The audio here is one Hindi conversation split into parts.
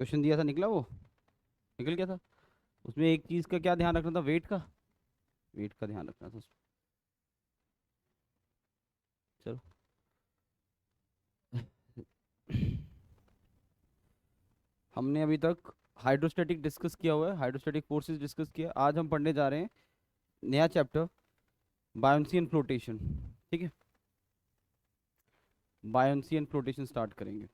क्वेश्चन दिया था, निकला वो? निकल गया था? उसमें एक चीज का क्या ध्यान रखना था? वेट का। वेट का ध्यान रखना था उसमें। चलो। हमने अभी तक हाइड्रोस्टैटिक डिस्कस किया हुआ है, हाइड्रोस्टैटिक फोर्सेस डिस्कस किया। आज हम पढ़ने जा रहे हैं नया चैप्टर, बायोंसी एंड फ्लोटेशन। ठीक है, बायोंसी एंड फ्लोटेशन स्टार्ट करेंगे।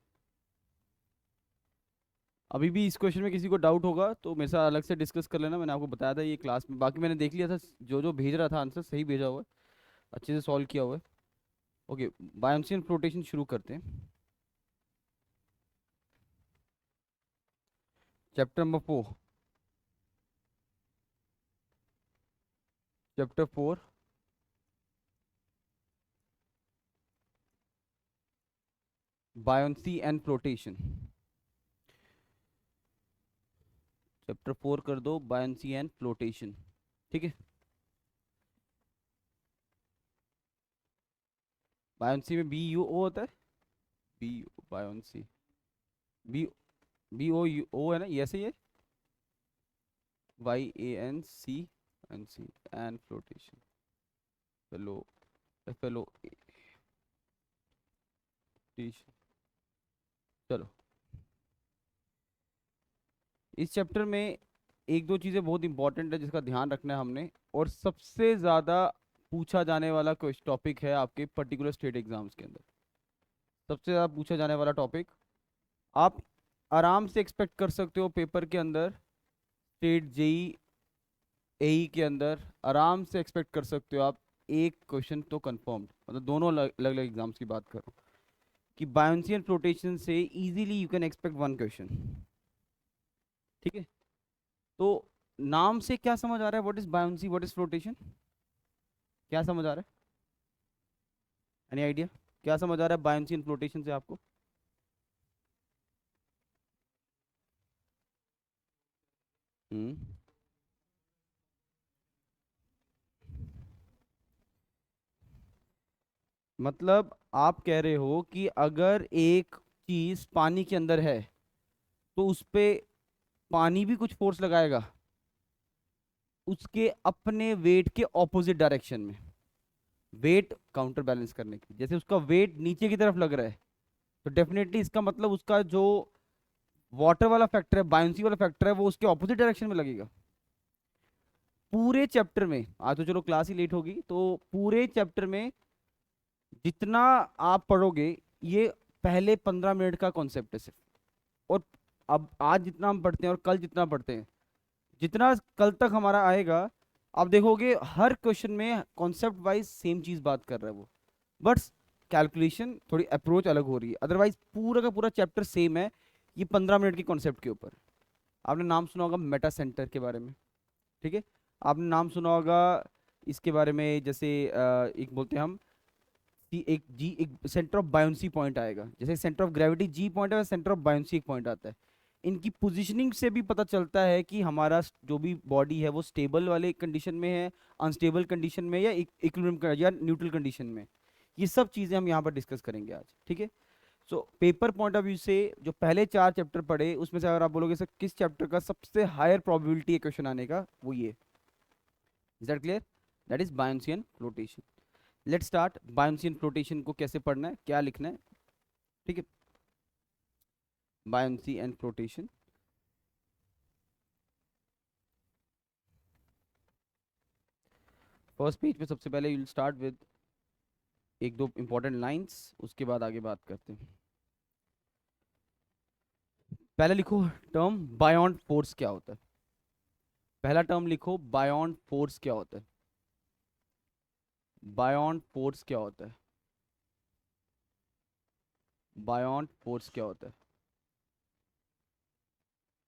अभी भी इस क्वेश्चन में किसी को डाउट होगा तो मेरे साथ अलग से डिस्कस कर लेना। मैंने आपको बताया था ये क्लास में, बाकी मैंने देख लिया था, जो जो भेज रहा था आंसर सही भेजा हुआ है, अच्छे से सॉल्व किया हुआ है। ओके, बायोंसी एंड फ्लोटेशन शुरू करते हैं। Chapter number 4। Chapter 4, buoyancy and flotation. Chapter 4 कर दो, बायोंसी एंड फ्लोटेशन। ठीक है। बायोंसी में बी यू ओ होता है। B, buoyancy, B, B O U O है ना, ये ऐसे ही है। Y A N C, N C, and flotation, fellow, fellow, चलो। इस चैप्टर में एक दो चीज़ें बहुत इंपॉर्टेंट है जिसका ध्यान रखना है हमने, और सबसे ज़्यादा पूछा जाने वाला टॉपिक है आपके पर्टिकुलर स्टेट एग्जाम्स के अंदर। सबसे ज़्यादा पूछा जाने वाला टॉपिक, आप आराम से एक्सपेक्ट कर सकते हो पेपर के अंदर, स्टेट जेई एई के अंदर आराम से एक्सपेक्ट कर सकते हो आप एक क्वेश्चन तो कंफर्म्ड, मतलब दोनों अलग अलग एग्जाम्स की बात करो, कि बायोंसी एंड फ्लोटेशन से easily you can expect one question. ठीक है। तो नाम से क्या समझ आ रहा है? What is buoyancy, what is flotation? क्या समझ आ रहा है? Any idea? क्या समझ आ रहा है बायोंसी एंड फ्लोटेशन से आपको? हम्म। मतलब आप कह रहे हो कि अगर एक चीज पानी के अंदर है तो उस पे पानी भी कुछ फोर्स लगाएगा उसके अपने वेट के ऑपोजिट डायरेक्शन में, वेट काउंटर बैलेंस करने की। जैसे उसका वेट नीचे की तरफ लग रहा है तो डेफिनेटली इसका मतलब उसका जो वाटर वाला फैक्टर है, बायोंसी वाला फैक्टर है, वो उसके ऑपोजिट डायरेक्शन में लगेगा। पूरे चैप्टर में, आज तो चलो क्लास ही लेट होगी, तो पूरे चैप्टर में जितना आप पढ़ोगे, ये पहले 15 मिनट का कॉन्सेप्ट है सिर्फ। और अब आज जितना हम पढ़ते हैं और कल जितना पढ़ते हैं, जितना कल तक हमारा आएगा, आप देखोगे हर क्वेश्चन में कॉन्सेप्ट वाइज सेम चीज बात कर रहा है वो, बट कैलकुलेशन थोड़ी अप्रोच अलग हो रही है। अदरवाइज पूरा का पूरा चैप्टर सेम है, ये 15 मिनट के कॉन्सेप्ट के ऊपर। आपने नाम सुना होगा मेटा सेंटर के बारे में। ठीक है। आपने नाम सुना होगा इसके बारे में, जैसे एक बोलते हैं हम कि एक सेंटर ऑफ बायोंसी पॉइंट आएगा, जैसे centre of gravity G point है, सेंटर ऑफ बायोंसी एक पॉइंट आता है। इनकी पोजीशनिंग से भी पता चलता है कि हमारा जो भी बॉडी है वो स्टेबल वाले कंडीशन में है, अनस्टेबल कंडीशन में, या इक्विलिब्रियम या न्यूट्रल कंडीशन में। ये सब चीज़ें हम यहाँ पर डिस्कस करेंगे आज। ठीक है। So paper point of view से जो पहले 4 चैप्टर पढ़े, उसमें से अगर आप बोलोगे सर किस चैप्टर का सबसे हायर प्रोबेबिलिटी है क्वेश्चन आने का, वो ये। Is that clear? That is buoyancy and flotation. Let start. Buoyancy and flotation को कैसे पढ़ना है, क्या लिखना है? ठीक है। Buoyancy and flotation. First page पे सबसे पहले यूल स्टार्ट विद एक दो इंपॉर्टेंट लाइंस, उसके बाद आगे बात करते हैं। पहले लिखो टर्म बायोन फोर्स क्या होता है। पहला टर्म लिखो बायोन फोर्स क्या होता है। बायोन फोर्स क्या होता है? बायोन फोर्स क्या होता है?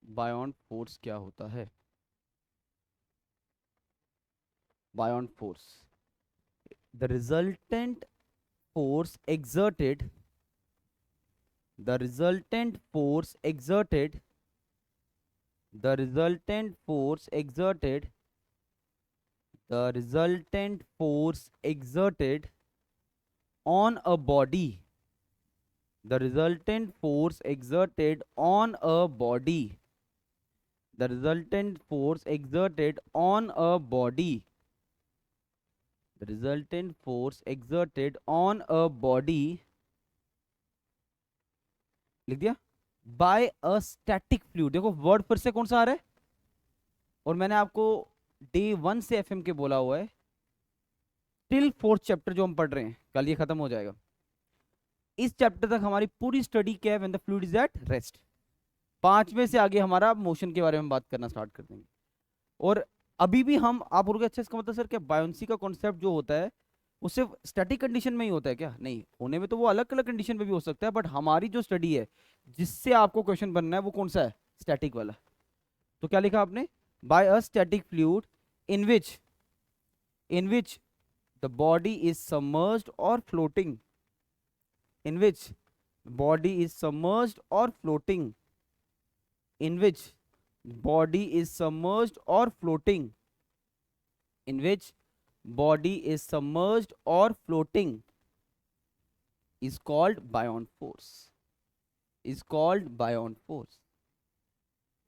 बायोन फोर्स क्या होता है? Buoyant force, the resultant force exerted, the resultant force exerted, the resultant force exerted, the resultant force exerted on a body the resultant force exerted on a body, the resultant force exerted on a body, the resultant force exerted on a body, लिख दिया, बाय अ स्टैटिक फ्लूइड। देखो वर्ड फिर से कौन सा आ रहा है, और मैंने आपको डे 1 से एफएम के बोला हुआ है टिल 4th चैप्टर जो हम पढ़ रहे हैं, कल ये खत्म हो जाएगा। इस चैप्टर तक हमारी पूरी स्टडी क्या है, when the fluid is at rest. 5वें से आगे हमारा मोशन के बारे में बात करना स्टार्ट कर देंगे। और अभी भी हम, आप बोलोगे अच्छा इसका मतलब सर क्या बायोन्सी का कॉन्सेप्ट जो होता है वो सिर्फ स्टैटिक कंडीशन में ही होता है क्या? नहीं, होने में तो वो अलग अलग कंडीशन में भी हो सकता है, बट हमारी जो स्टडी है जिससे आपको क्वेश्चन बनना है वो कौन सा है, स्टैटिक वाला। तो क्या लिखा आपने, by a static fluid in which the body is submerged और floating, in which body is submerged or floating, in which body is submerged or floating, in which body is submerged or floating, is called buoyant force, is called buoyant force,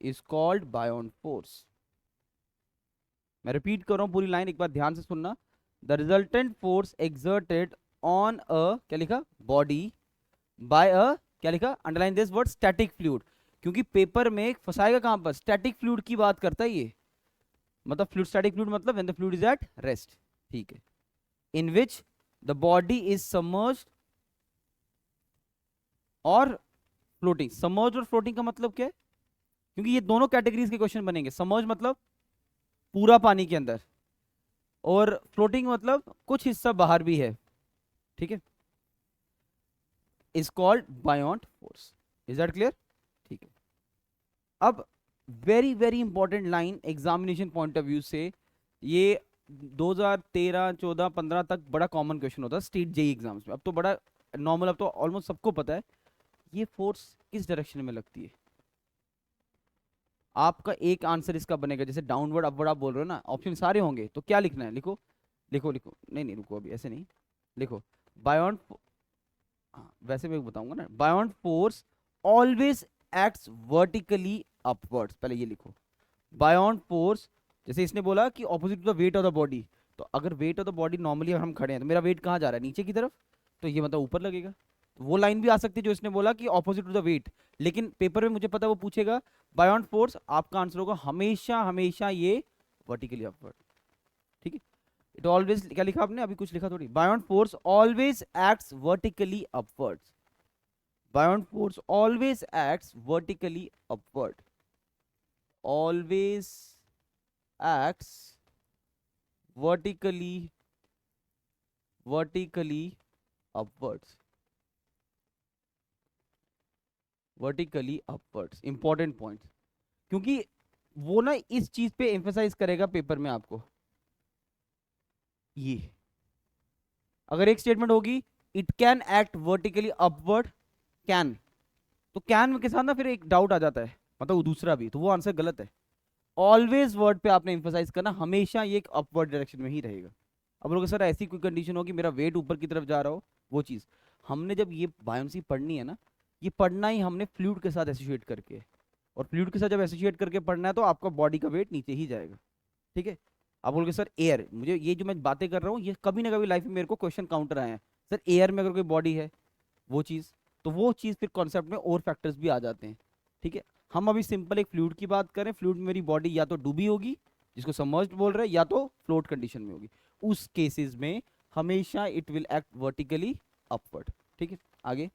is called buoyant force। मैं रिपीट कर रहा हूं पूरी लाइन, एक बार ध्यान से सुनना। The resultant force exerted on a, क्या लिखा, बॉडी बाय अ, क्या लिखा, underline this word, static fluid. क्योंकि पेपर में फंसाएगा कहां पर, स्टैटिक फ्लूइड की बात करता है ये, मतलब फ्लूइड, स्टैटिक फ्लूइड मतलब when the fluid is at rest, ठीक है। In which the body is submerged और फ्लोटिंग। सबमर्ज्ड और फ्लोटिंग का मतलब क्या है, क्योंकि ये दोनों कैटेगरीज के क्वेश्चन बनेंगे। सबमर्ज मतलब पूरा पानी के अंदर, और फ्लोटिंग मतलब कुछ हिस्सा बाहर भी है, ठीक है। Is called बायोंट force. Is that clear? ठीक है। अब very very important line examination point of view से, ये 2013, 14, 15 तक बड़ा कॉमन क्वेश्चन होता है स्टेट जेई एग्जाम्स में। अब तो बड़ा नॉर्मल, अब तो ऑलमोस्ट सबको पता है ये फोर्स किस डायरेक्शन में लगती है। आपका एक आंसर इसका बनेगा, जैसे डाउनवर्ड अपवर्ड आप बोल रहे हो ना, ऑप्शन सारे होंगे, तो क्या लिखना है, लिखो लिखो लिखो, नहीं नहीं रुको, अभी ऐसे नहीं, लिखो बायोंट, हाँ वैसे मैं बताऊंगा ना, buoyant force always acts vertically upwards, पहले ये लिखो। बायोंट फोर्स, जैसे इसने बोला कि opposite to the weight of the body, तो अगर weight of the body normally हम खड़े हैं तो मेरा वेट कहाँ जा रहा है, नीचे की तरफ, तो ये मतलब ऊपर लगेगा। तो वो लाइन भी आ सकती है जो इसने बोला कि ऑपोजिट टू द वेट, लेकिन पेपर में मुझे पता है वो पूछेगा बायोंट फोर्स, आपका आंसर होगा हमेशा हमेशा ये वर्टिकली अपवर्ड, ठीक है। इट ऑलवेज, क्या लिखा आपने, अभी कुछ लिखा थोड़ी, बायोंट force always acts vertically upwards, बायोंट force always acts vertically upward, always acts vertically upwards, vertically upwards, important point, क्योंकि वो ना इस चीज पे एम्फेसाइज करेगा पेपर में आपको। ये अगर एक स्टेटमेंट होगी it can act vertically upward, can, तो कैन के साथ ना फिर एक डाउट आ जाता है, मतलब वो दूसरा भी, तो वो आंसर गलत है। ऑलवेज वर्ड पे आपने एम्फेसाइज करना, हमेशा ये एक अपवर्ड डायरेक्शन में ही रहेगा। अब लोग सर ऐसी कोई कंडीशन हो कि मेरा वेट ऊपर की तरफ जा रहा हो, वो चीज़ हमने जब ये बायोन्सी पढ़नी है ना, ये पढ़ना ही हमने फ्लूइड के साथ एसोसिएट करके, और फ्लूइड के साथ जब एसोसिएट करके पढ़ना है तो आपका बॉडी का वेट नीचे ही जाएगा, ठीक है। आप बोलोगे सर एयर, मुझे ये जो मैं बातें कर रहा हूँ ये कभी ना कभी लाइफ में मेरे को क्वेश्चन काउंटर आए हैं, सर एयर में अगर कोई बॉडी है वो चीज़, तो वो चीज़ फिर कॉन्सेप्ट में और फैक्टर्स भी आ जाते हैं, ठीक है। हम अभी सिंपल एक फ्लूइड की बात करें, फ्लूइड में मेरी बॉडी या तो डूबी होगी जिसको सबमर्ज्ड बोल रहे हैं, या तो फ्लोट कंडीशन में होगी, उस केसेस में हमेशा it will act vertically upward, ठीक है। आगे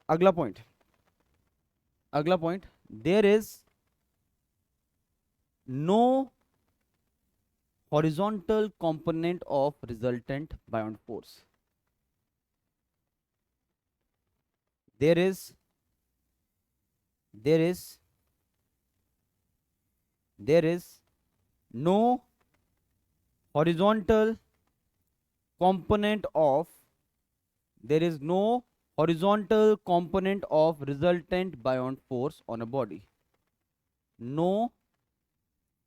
अगला पॉइंट, अगला point, there is no horizontal component of resultant buoyant force, there is there is there is no horizontal component of, there is no horizontal component of resultant buoyant force on a body, no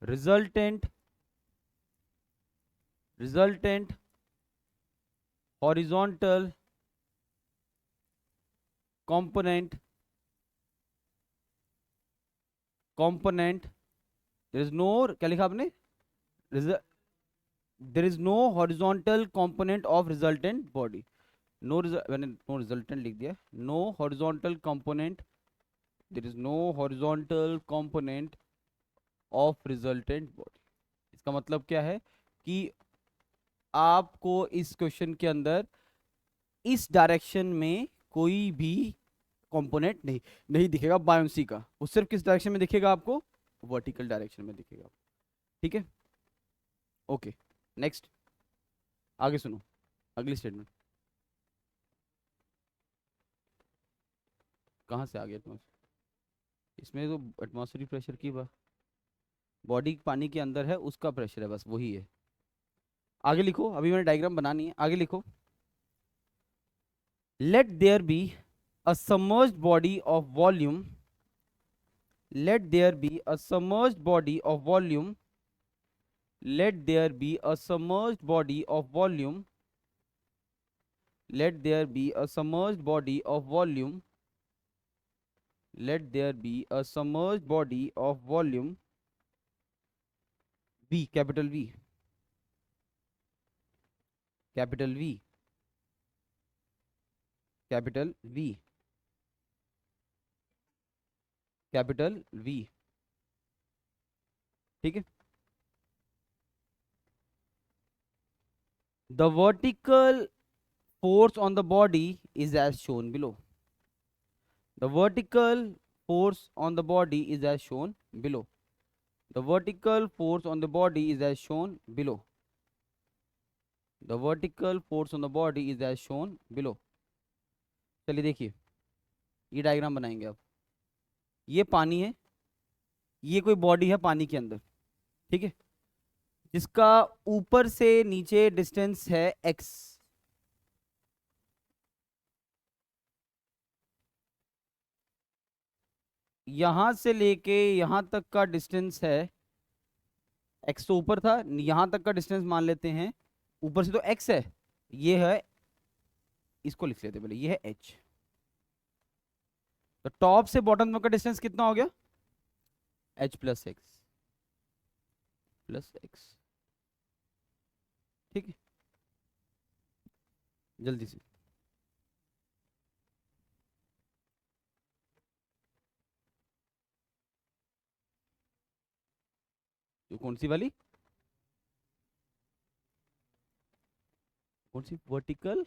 resultant horizontal component component there is no, क्या लिखा आपने? There is no horizontal component of resultant body. मैंने no resultant लिख दिया. No horizontal component, there is no horizontal component of resultant body. इसका मतलब क्या है कि आपको इस क्वेश्चन के अंदर इस डायरेक्शन में कोई भी कंपोनेंट नहीं दिखेगा बायोन्सी का. वो सिर्फ किस डायरेक्शन में दिखेगा आपको? वर्टिकल डायरेक्शन में दिखेगा. ठीक है, ओके. नेक्स्ट, आगे सुनो अगली स्टेटमेंट. कहाँ से आ गया एटमॉस्फेयर? इसमें तो एटमॉस्फेरिक प्रेशर की बॉडी पानी के अंदर है उसका प्रेशर है, बस वही है. आगे लिखो, अभी मैंने डायग्राम बनानी है. आगे लिखो. Let there be a submerged body of volume. Let there be a submerged body of volume. Let there be a submerged body of volume. Let there be a submerged body of volume. Let there be a submerged body of volume. V, capital V. Capital V. Capital V. Capital V. ठीक है. The vertical force on the body is as shown below. The vertical force on the body is as shown below. The vertical force on the body is as shown below. The vertical force on the body is as shown below. चलिए देखिए, ये डायग्राम बनाएंगे अब. ये पानी है, ये कोई बॉडी है पानी के अंदर. ठीक है, जिसका ऊपर से नीचे डिस्टेंस है x. यहां से लेके यहां तक का डिस्टेंस है x. तो ऊपर था, यहां तक का डिस्टेंस मान लेते हैं. ऊपर से तो x है, ये है, इसको लिख लेते पहले, ये है h. तो टॉप से बॉटम तक का डिस्टेंस कितना हो गया? h plus x plus x. ठीक है, जल्दी से. तो कौन सी वाली? कौन सी? वर्टिकल.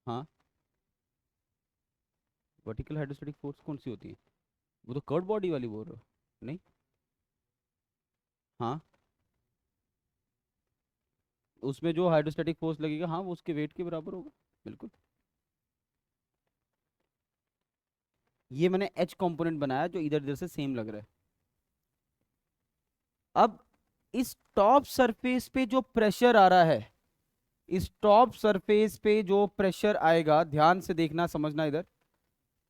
हाँ, वर्टिकल हाइड्रोस्टैटिक फोर्स कौन सी होती है? वो तो कर्व बॉडी वाली बोल रहे हो? नहीं. हाँ, उसमें जो हाइड्रोस्टैटिक फोर्स लगेगा, हाँ, वो उसके वेट के बराबर होगा. बिल्कुल. ये मैंने एच कंपोनेंट बनाया जो इधर इधर से सेम लग रहा है. अब इस टॉप सरफेस पे जो प्रेशर आ रहा है, इस टॉप सरफेस पे जो प्रेशर आएगा, ध्यान से देखना समझना इधर.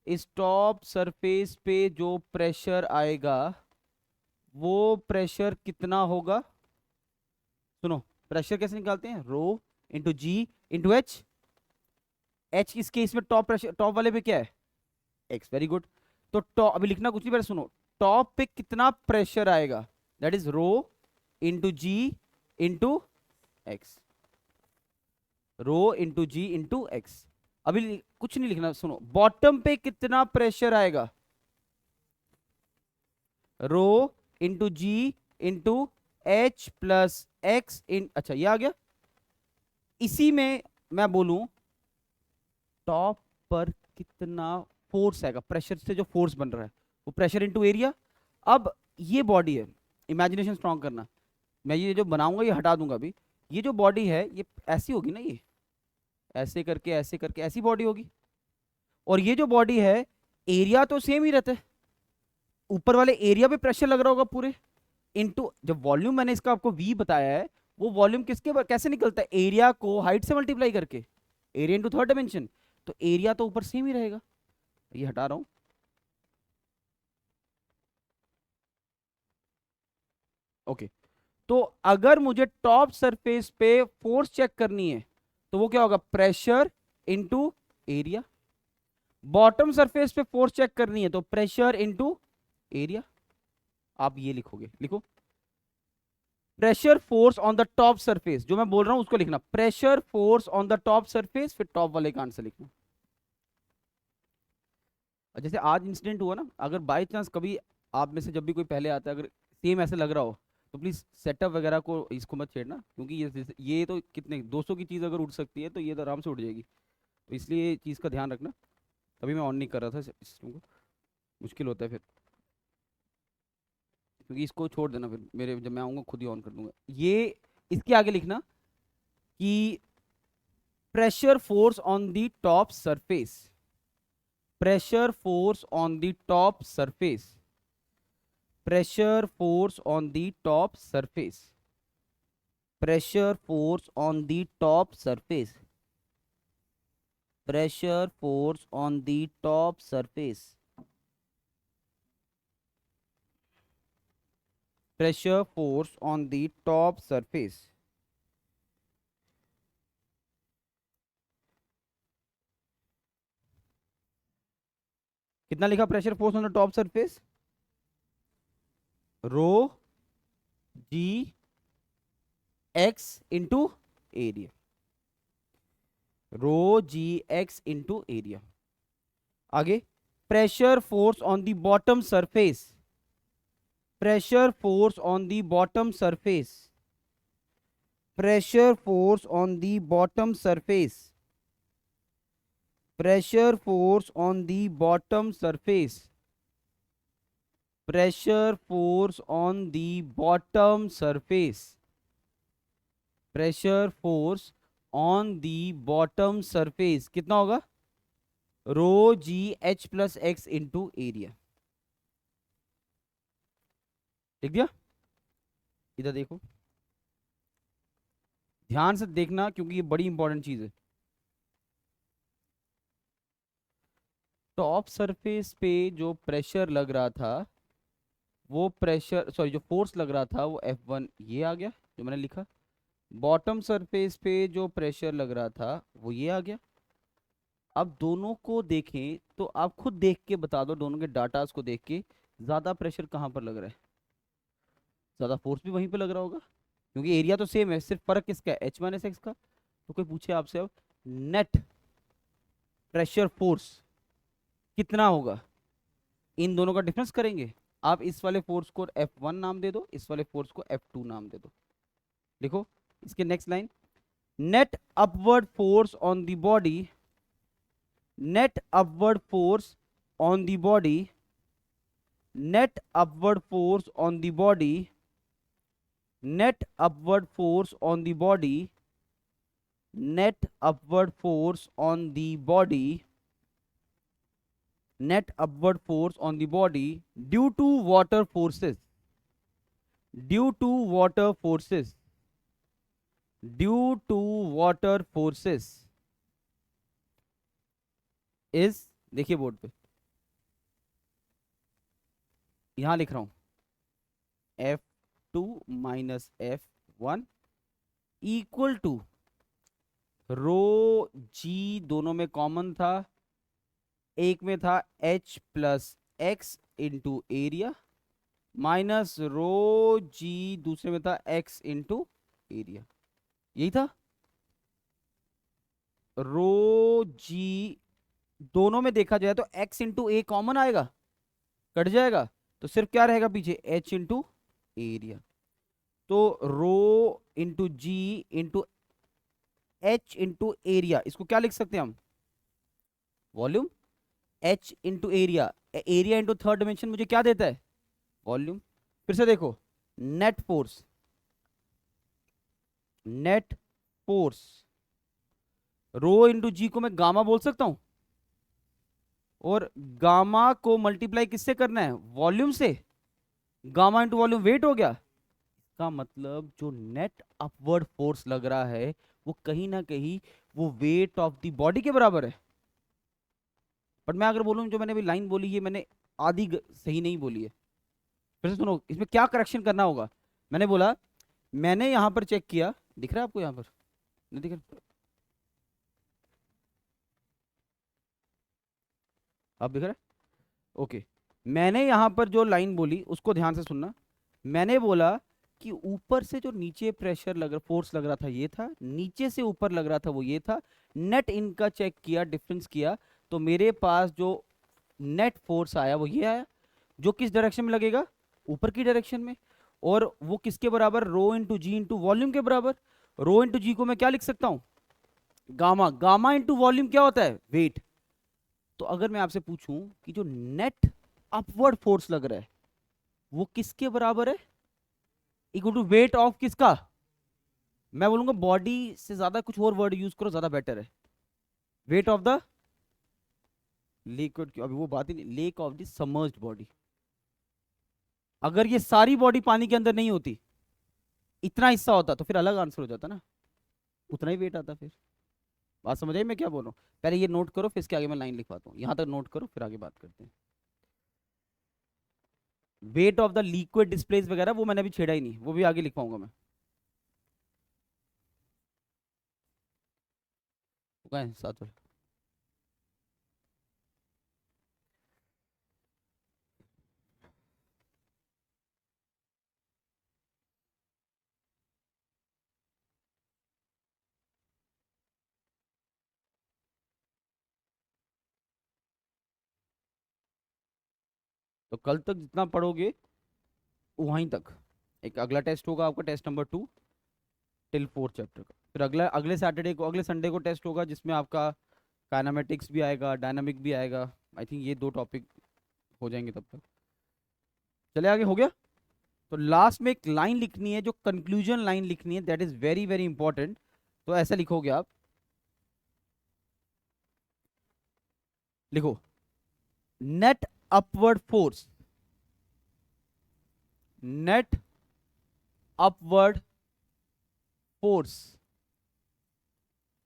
इस टॉप सरफेस पे जो प्रेशर आएगा वो प्रेशर कितना होगा? सुनो, प्रेशर कैसे निकालते हैं? रो इंटू जी इंटू एच. एच इस केस में टॉप प्रेशर, टॉप वाले पे क्या है? एक्स. Very good. तो टॉप, अभी लिखना कुछ नहीं, पहले सुनो. टॉप पे कितना प्रेशर आएगा? That is rho into ji into X. Rho into ji into X. अभी कुछ नहीं लिखना, सुनो. बॉटम पे कितना प्रेशर आएगा? रो इंटू जी इंटू एच प्लस एक्स इन. अच्छा, ये आ गया. इसी में मैं बोलूं टॉप पर कितना फोर्स आएगा? प्रेशर से जो फोर्स बन रहा है वो प्रेशर इंटू एरिया. अब ये बॉडी है, इमेजिनेशन स्ट्रॉन्ग करना. मैं ये जो बनाऊंगा ये हटा दूंगा अभी. ये जो बॉडी है ये ऐसी होगी ना, ये ऐसे करके ऐसे करके ऐसी बॉडी होगी. और ये जो बॉडी है, एरिया तो सेम ही रहता है. ऊपर वाले एरिया पे प्रेशर लग रहा होगा पूरे. इनटू जब वॉल्यूम मैंने इसका आपको v बताया है, वो वॉल्यूम किसके कैसे निकलता है? एरिया को हाइट से मल्टीप्लाई करके. Area into third dimension. तो एरिया तो ऊपर सेम ही रहेगा. ये हटा रहा हूं. ओके. तो अगर मुझे टॉप सरफेस पे फोर्स चेक करनी है तो वो क्या होगा? Pressure into area. Bottom surface पे फोर्स चेक करनी है तो प्रेशर इनटू एरिया। आप ये लिखोगे, लिखो pressure force on the top surface, जो मैं बोल रहा हूं उसको लिखना, pressure force on the top surface, फिर टॉप वाले का आंसर लिखना। जैसे आज इंसिडेंट हुआ ना, अगर बाई चांस कभी आप में से जब भी कोई पहले आता है अगर सेम ऐसे लग रहा हो तो प्लीज सेटअप वगैरह को इसको मत छेड़ना, क्योंकि ये तो कितने 200 की चीज़ अगर उड़ सकती है तो ये तो आराम से उड़ जाएगी। तो इसलिए ये चीज़ का ध्यान रखना। तभी मैं ऑन नहीं कर रहा था सिस्टम को, मुश्किल होता है फिर, क्योंकि इसको छोड़ देना, फिर मेरे जब मैं आऊँगा खुद ही ऑन कर दूंगा ये। इसके आगे लिखना कि pressure force on the top surface, pressure force on the top surface, pressure force on the top surface, pressure force on the top surface, pressure force on the top surface, pressure force on the top surface। कितना लिखा pressure force on the top surface? Rho g x into area, rho g x into area. आगे pressure force on the bottom surface, pressure force on the bottom surface, pressure force on the bottom surface, pressure force on the bottom surface, pressure force on the bottom surface, pressure force on the bottom surface। कितना होगा? Rho g h plus x into area. लिख दिया? इधर देखो, ध्यान से देखना क्योंकि ये बड़ी इंपॉर्टेंट चीज है। टॉप सरफेस पे जो प्रेशर लग रहा था वो प्रेशर, सॉरी जो फोर्स लग रहा था वो F1 ये आ गया जो मैंने लिखा। बॉटम सरफेस पे जो प्रेशर लग रहा था वो ये आ गया। अब दोनों को देखें तो आप खुद देख के बता दो, दोनों के डाटास को देख के ज्यादा प्रेशर कहाँ पर लग रहा है? ज्यादा फोर्स भी वहीं पे लग रहा होगा, क्योंकि एरिया तो सेम है, सिर्फ फर्क किसका है? एच माइनस एक्स का। तो कोई पूछे आपसे अब नेट प्रेशर फोर्स कितना होगा, इन दोनों का डिफरेंस करेंगे। आप इस वाले फोर्स को F1 नाम दे दो, इस वाले फोर्स को F2 नाम दे दो। लिखो इसके next line, net upward force on the body, net upward force on the body, net upward force on the body, net upward force on the body, net upward force on the body, net upward force on the body due to water forces, due to water forces, due to water forces is, देखिए बोर्ड पे यहां लिख रहा हूं F2 minus F1 equal to rho g, दोनों में कॉमन था, एक में था H plus x into area, minus rho g दूसरे में था x इंटू एरिया। यही था। रो जी दोनों में देखा जाए तो x इंटू ए कॉमन आएगा, कट जाएगा, तो सिर्फ क्या रहेगा पीछे? h into area. तो रो इंटू जी इंटू एच इंटू एरिया, इसको क्या लिख सकते हैं हम? Volume. h into area, area into third dimension मुझे क्या देता है? वॉल्यूम। फिर से देखो, नेट फोर्स, नेट फोर्स, रो इंटू जी को मैं गामा बोल सकता हूं, और गामा को मल्टीप्लाई किससे करना है? वॉल्यूम से। गामा इंटू वॉल्यूम वेट हो गया। इसका मतलब जो नेट अपवर्ड फोर्स लग रहा है वो कहीं ना कहीं वो वेट ऑफ द बॉडी के बराबर है। बट मैं अगर बोलूं, जो मैंने अभी लाइन बोली है मैंने आधी सही नहीं बोली है। फिर से सुनो, इसमें क्या करेक्शन करना होगा। मैंने बोला, मैंने यहां पर चेक किया, दिख रहा है आपको यहां पर? नहीं दिख रहा? अब दिख रहा है? ओके। मैंने यहाँ पर जो लाइन बोली उसको ध्यान से सुनना। मैंने बोला कि ऊपर से जो नीचे प्रेशर लग रहा, फोर्स लग रहा था ये था, नीचे से ऊपर लग रहा था वो ये था। नेट इनका चेक किया, डिफरेंस किया, तो मेरे पास जो नेट फोर्स आया वो ये आया, जो किस डायरेक्शन में लगेगा, ऊपर की डायरेक्शन में। और वो किसके बराबर, रो इंटू जी इंटू वॉल्यूम के बराबर। रो इंटू जी को मैं क्या लिख सकता हूं, गामा। गामा इंटू वॉल्यूम क्या होता है, वेट। तो अगर मैं आपसे पूछूं कि जो नेट अपवर्ड फोर्स लग रहा है वो किसके बराबर है, इक्वल टू वेट ऑफ किसका, मैं बोलूंगा बॉडी से ज्यादा कुछ और वर्ड यूज करो ज्यादा बेटर है, वेट ऑफ द लिक्विड, अभी वो बात ही नहीं, lake of the submerged body. अगर ये सारी बॉडी पानी के अंदर नहीं होती, इतना हिस्सा होता, तो फिर अलग आंसर हो जाता ना, उतना ही वेट आता फिर। बात समझ आई मैं क्या बोल रहा हूँ? पहले ये नोट करो, फिर इसके आगे मैं लाइन लिखवाता हूँ, यहां तक नोट करो फिर आगे बात करते हैं। Wait of the liquid displace वगैरह वो मैंने अभी छेड़ा ही नहीं, वो भी आगे लिखवाऊंगा मैं। साथ में तो कल तक जितना पढ़ोगे वहीं तक। एक अगला टेस्ट होगा आपका, टेस्ट नंबर 2 टिल 4 चैप्टर का। फिर अगला अगले सैटरडे को, अगले संडे को टेस्ट होगा जिसमें आपका काइनेमेटिक्स भी आएगा, डायनामिक भी आएगा। आई थिंक ये 2 टॉपिक हो जाएंगे तब तक। चले आगे, हो गया। तो लास्ट में एक लाइन लिखनी है, जो कंक्लूजन लाइन लिखनी है, that is very very important. तो ऐसा लिखोगे आप, लिखो net upward force, net upward force,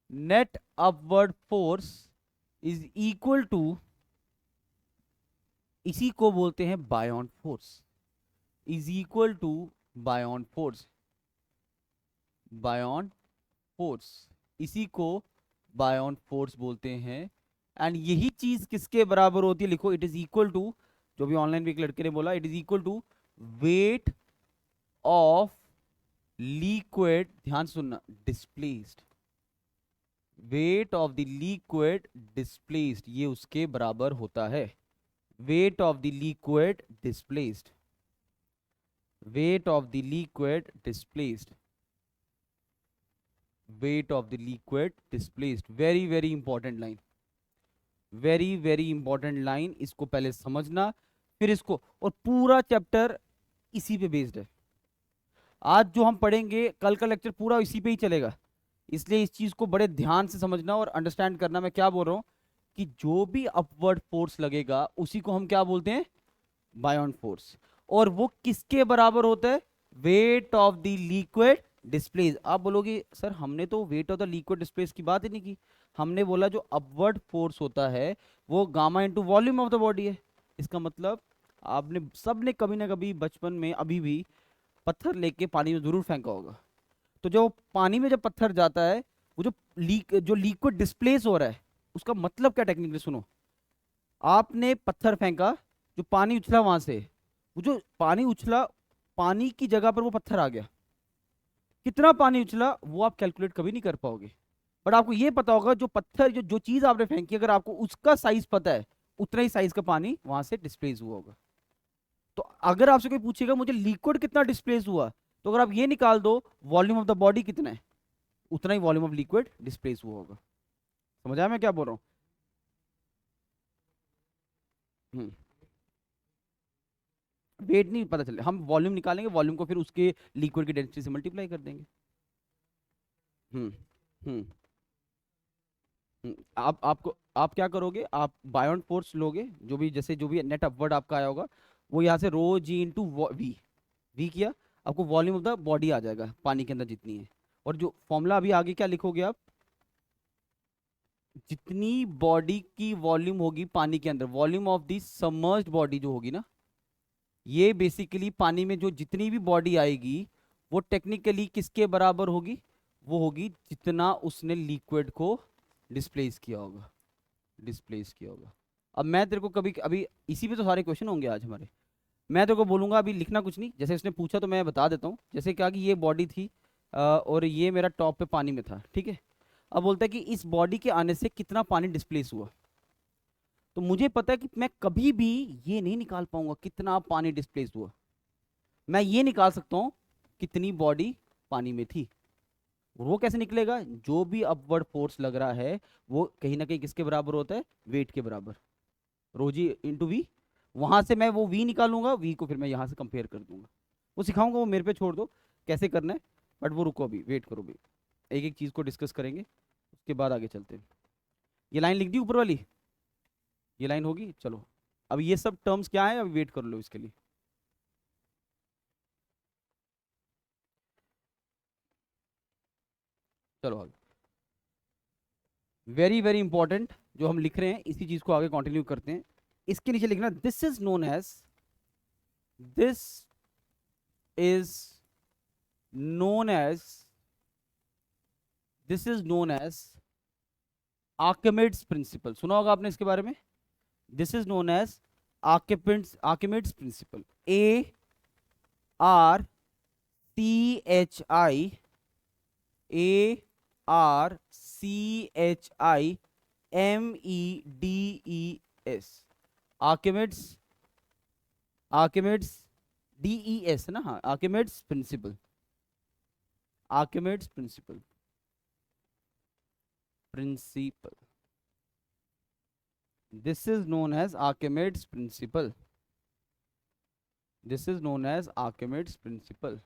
net upward force is equal to, इसी को बोलते हैं buoyant force, is equal to buoyant force, buoyant force, इसी को बायोन फोर्स बोलते हैं। एंड यही चीज किसके बराबर होती है, लिखो, इट इज इक्वल टू, जो भी ऑनलाइन भी एक लड़के ने बोला, it is equal to weight of liquid, ध्यान सुनना, displaced, weight of the liquid displaced, ये उसके बराबर होता है। Weight of the liquid displaced, weight of the liquid displaced, weight of the liquid displaced. Very very important line, very very important line, इसको पहले समझना फिर इसको। और पूरा चैप्टर इसी पे बेस्ड है। आज जो हम पढ़ेंगे, कल का लेक्चर पूरा इसी पे ही चलेगा, इसलिए इस चीज को बड़े ध्यान से समझना और अंडरस्टैंड करना। मैं क्या बोल रहा हूं कि जो भी अपवर्ड फोर्स लगेगा उसी को हम क्या बोलते हैं, बायोन फोर्स। और वो किसके बराबर होता है, weight of the liquid displace. आप बोलोगे सर हमने तो wait of the liquid displace की बात ही नहीं की, हमने बोला जो अपवर्ड फोर्स होता है वो gamma into volume of the body है। इसका मतलब आपने सबने कभी ना कभी बचपन में अभी भी पत्थर लेके पानी में जरूर फेंका होगा। तो जो पानी में जब पत्थर जाता है, वो जो लिक्विड डिस्प्लेस हो रहा है, उसका मतलब क्या टेक्निकली सुनो। आपने पत्थर फेंका, जो पानी उछला वहां से, वो जो पानी उछला, पानी की जगह पर वो पत्थर आ गया, कितना पानी उछला वो आप कैलकुलेट कभी नहीं कर पाओगे। बट आपको ये पता होगा जो पत्थर, जो चीज आपने फेंकी, अगर आपको उसका साइज पता है, उतना ही साइज का पानी वहां से डिस्प्लेस हुआ होगा। तो अगर आपसे कोई पूछेगा मुझे लिक्विड कितना डिस्प्लेस हुआ, तो अगर आप ये निकाल दो वॉल्यूम ऑफ द बॉडी कितना है, उतना ही वॉल्यूम ऑफ लिक्विड डिस्प्लेस हुआ होगा। समझ आया मैं क्या बोल रहा हूँ? वेट नहीं पता चले, हम वॉल्यूम निकालेंगे, वॉल्यूम को फिर उसके लिक्विड की डेंसिटी से मल्टीप्लाई कर देंगे। हम्म हम्म आप क्या करोगे, आप बायोन फोर्स लोगे, जो भी जैसे जो भी नेट अपवर्ड आपका आया होगा, वो यहाँ से रो जी इंटू वी, वी किया, आपको वॉल्यूम ऑफ द बॉडी आ जाएगा पानी के अंदर जितनी है। और जो फॉर्मूला अभी आगे क्या लिखोगे आप, जितनी बॉडी की वॉल्यूम होगी पानी के अंदर, volume of the submerged body जो होगी ना, ये बेसिकली पानी में जो जितनी भी बॉडी आएगी वो टेक्निकली किसके बराबर होगी, वो होगी जितना उसने लिक्विड को डिस्प्लेस किया होगा, डिस्प्लेस किया होगा। अब मैं तेरे को कभी अभी इसी पे तो सारे क्वेश्चन होंगे आज हमारे। मैं तेरे को बोलूंगा अभी लिखना कुछ नहीं, जैसे उसने पूछा तो मैं बता देता हूँ। जैसे क्या कि ये बॉडी थी और ये मेरा टॉप पे पानी में था, ठीक है। अब बोलता है कि इस बॉडी के आने से कितना पानी डिस्प्लेस हुआ। तो मुझे पता है कि मैं कभी भी ये नहीं निकाल पाऊंगा कितना पानी डिस्प्लेस हुआ। मैं ये निकाल सकता हूँ कितनी बॉडी पानी में थी। और वो कैसे निकलेगा? जो भी अपवर्ड फोर्स लग रहा है वो कहीं ना कहीं किसके बराबर होता है? वेट के बराबर, रोजी इंटू वी। वहां से मैं वो वी निकालूंगा, वी को फिर मैं यहाँ से कंपेयर कर दूंगा। वो सिखाऊंगा, वो मेरे पे छोड़ दो कैसे करना है। बट वो रुको, अभी वेट करो भी, एक एक चीज को डिस्कस करेंगे, उसके बाद आगे चलते हैं। ये लाइन लिख दी ऊपर वाली, ये लाइन होगी। चलो अब ये सब टर्म्स क्या है, अभी वेट कर लो इसके लिए। चलो आगे, वेरी वेरी इंपॉर्टेंट जो हम लिख रहे हैं, इसी चीज को आगे कंटिन्यू करते हैं। इसके नीचे लिखना this is known as this is known as Archimedes principle. सुना होगा आपने इसके बारे में। This is known as Archimedes principle. ARCHI, ARCHIMEDES, Archimedes, Archimedes DES ना, हाँ, Archimedes principle, Archimedes principle, principle. This is known as Archimedes principle, this is known as Archimedes principle,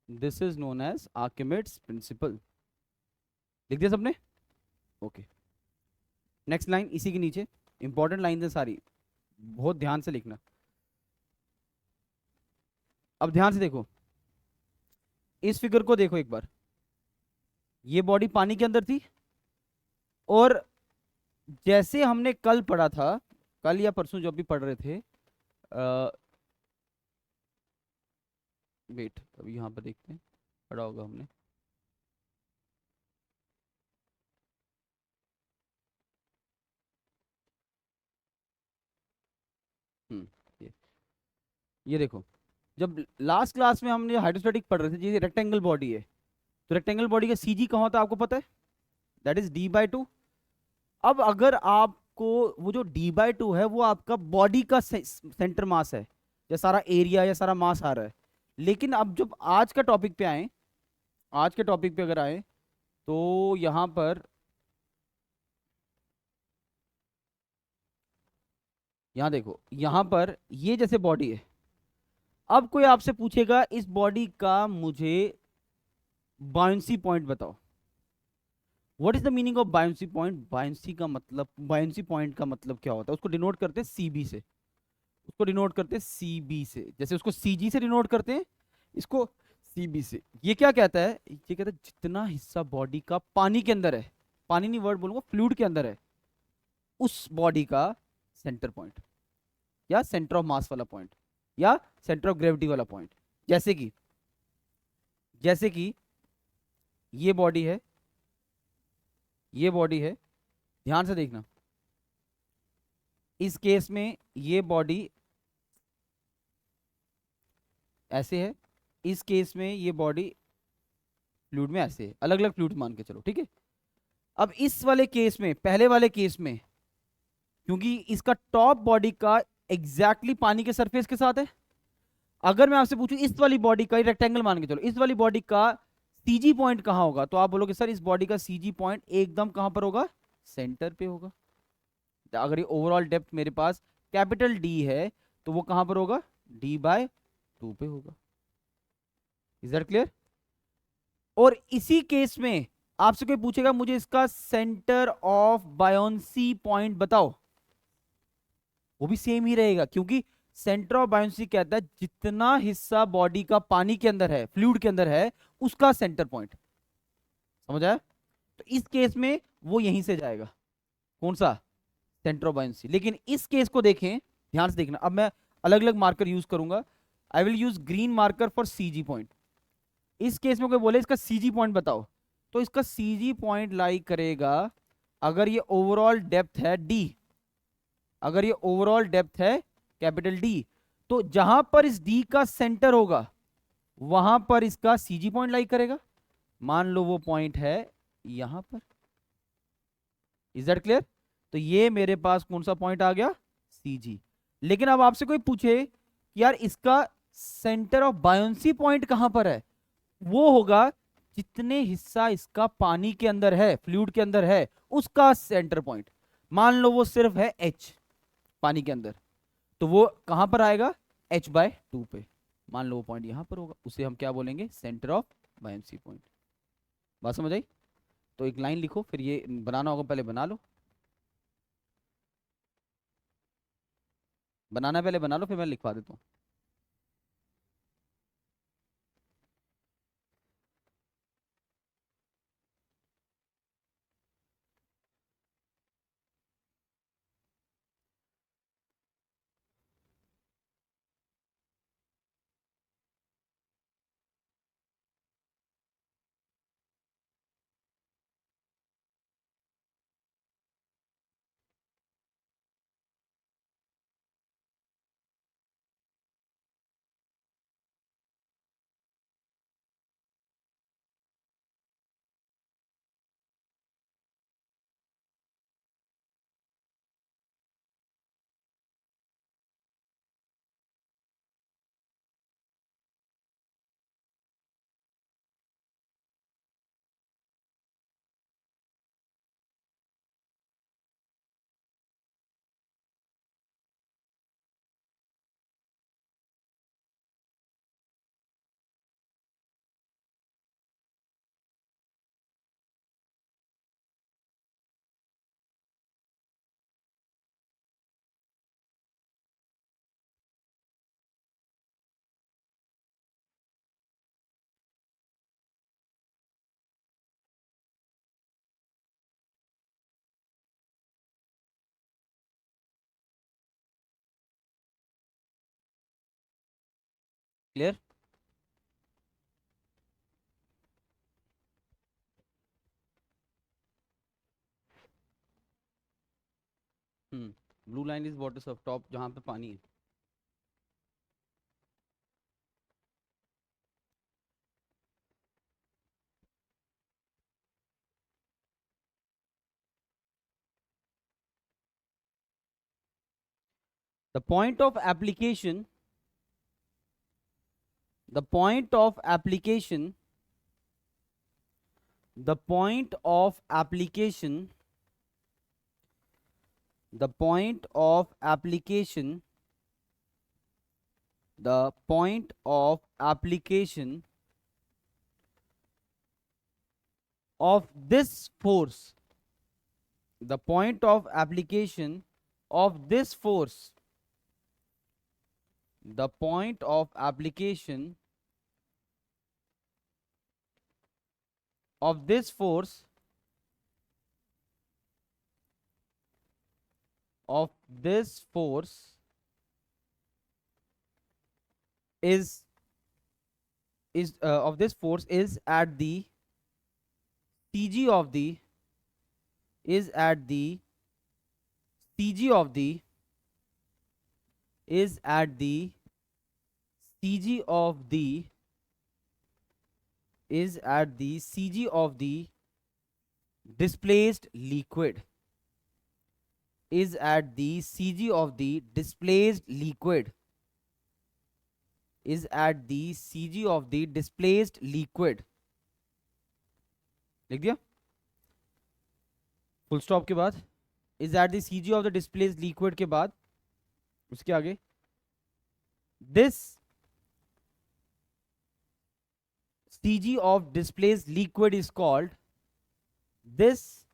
this is known as Archimedes principle. लिख दिया सबने? ओके। नेक्स्ट लाइन इसी के नीचे, इंपॉर्टेंट लाइन है सारी, बहुत ध्यान से लिखना। अब ध्यान से देखो, इस फिगर को देखो एक बार। ये बॉडी पानी के अंदर थी, और जैसे हमने कल पढ़ा था, कल या परसों जब भी पढ़ रहे थे, वेट अभी यहाँ पर देखते हैं, पढ़ा होगा हमने। हम्म ये ये देखो, जब लास्ट क्लास में हमने हाइड्रोस्टैटिक पढ़ रहे थे, जैसे रेक्टेंगल बॉडी है, तो रेक्टेंगल बॉडी का सीजी कहाँ होता है आपको पता है? That is d/2। अब अगर आपको वो जो d/2 है वो आपका बॉडी का सेंटर मास है, या सारा एरिया या सारा मास आ रहा है। लेकिन अब जब आज का टॉपिक पे आए, आज के टॉपिक पे अगर आए, तो यहां पर, यहां देखो, यहां पर ये जैसे बॉडी है। अब कोई आपसे पूछेगा इस बॉडी का मुझे बायंसी पॉइंट बताओ। What is the meaning of buoyancy point? Buoyancy का मतलब, बायंसी पॉइंट का मतलब क्या होता है? उसको डिनोट करते हैं सीबी से, उसको डिनोट करते हैं सीबी से, जैसे उसको सीजी से डिनोट करते हैं, इसको सीबी से। ये क्या कहता है? ये कहता है जितना हिस्सा बॉडी का पानी के अंदर है, पानी नहीं वर्ड बोलूंगा, फ्लूइड के अंदर है, उस बॉडी का सेंटर पॉइंट, या सेंटर ऑफ मास वाला पॉइंट, या सेंटर ऑफ ग्रेविटी वाला पॉइंट। जैसे कि ये बॉडी है, ये बॉडी है, ध्यान से देखना। इस केस में ये बॉडी ऐसे है, इस केस में ये बॉडी फ्लूइड में ऐसे है, अलग अलग फ्लूइड मान के चलो, ठीक है। अब इस वाले केस में, पहले वाले केस में, क्योंकि इसका टॉप बॉडी का एग्जैक्टली पानी के सरफेस के साथ है। अगर मैं आपसे पूछूं इस वाली बॉडी का, रेक्टेंगल मान के चलो, इस वाली बॉडी का सीजी पॉइंट कहां होगा, तो आप बोलोगे सर इस बॉडी का सीजी पॉइंट एकदम कहां पर होगा? सेंटर पे होगा। अगर ये ओवरऑल डेप्थ मेरे पास कैपिटल डी है, तो वो कहां पर होगा? d/2 पे होगा। Is that clear? और इसी केस में आपसे कोई पूछेगा मुझे इसका सेंटर ऑफ बायोंसी पॉइंट बताओ, वो भी सेम ही रहेगा, क्योंकि सेंटर ऑफ बायोंसी कहता है जितना हिस्सा बॉडी का पानी के अंदर है, फ्लूइड के अंदर है, उसका सेंटर पॉइंट। समझ आया? तो इस केस में वो यहीं से जाएगा, कौन सा? Centre of buoyancy. लेकिन इस केस को देखें, ध्यान से देखना। अब मैं अलग अलग मार्कर यूज करूंगा। I will use green marker for CG point. इस केस में कोई बोले इसका सीजी पॉइंट बताओ, तो इसका सीजी पॉइंट लाई करेगा, अगर ये ओवरऑल डेप्थ है डी, अगर ये ओवरऑल डेप्थ है कैपिटल डी, तो जहां पर इस डी का सेंटर होगा वहां पर इसका सीजी पॉइंट लाई करेगा। मान लो वो पॉइंट है यहां पर। Is that clear? तो ये मेरे पास कौन सा पॉइंट आ गया? सीजी। लेकिन अब आपसे कोई पूछे कि यार इसका सेंटर ऑफ बायोंसी पॉइंट कहां पर है, वो होगा जितने हिस्सा इसका पानी के अंदर है, फ्लूइड के अंदर है, उसका सेंटर पॉइंट। मान लो वो सिर्फ है एच पानी के अंदर, तो वो कहां पर आएगा? h/2 पे। मान लो वो पॉइंट यहां पर होगा, उसे हम क्या बोलेंगे? Centre of buoyancy point. बात समझ आई? तो एक लाइन लिखो, फिर ये बनाना होगा पहले बना लो। बनाना पहले बना लो, फिर मैं लिखवा देता हूँ। Clear? Blue line is water सब टॉप, जहां पे पानी है। The point of application, the point of application, the point of application, the point of application, the point of application of this force, the point of application of this force, the point of application of this force, of this force is of this force is at the CG of the, is at the CG of the, is at the CG of the, is at the CG of the displaced liquid, is at the CG of the displaced liquid, is at the CG of the displaced liquid। लिख दिया? फुल स्टॉप के बाद is at the CG of the displaced liquid के बाद उसके आगे this CG of displaced liquid is called, this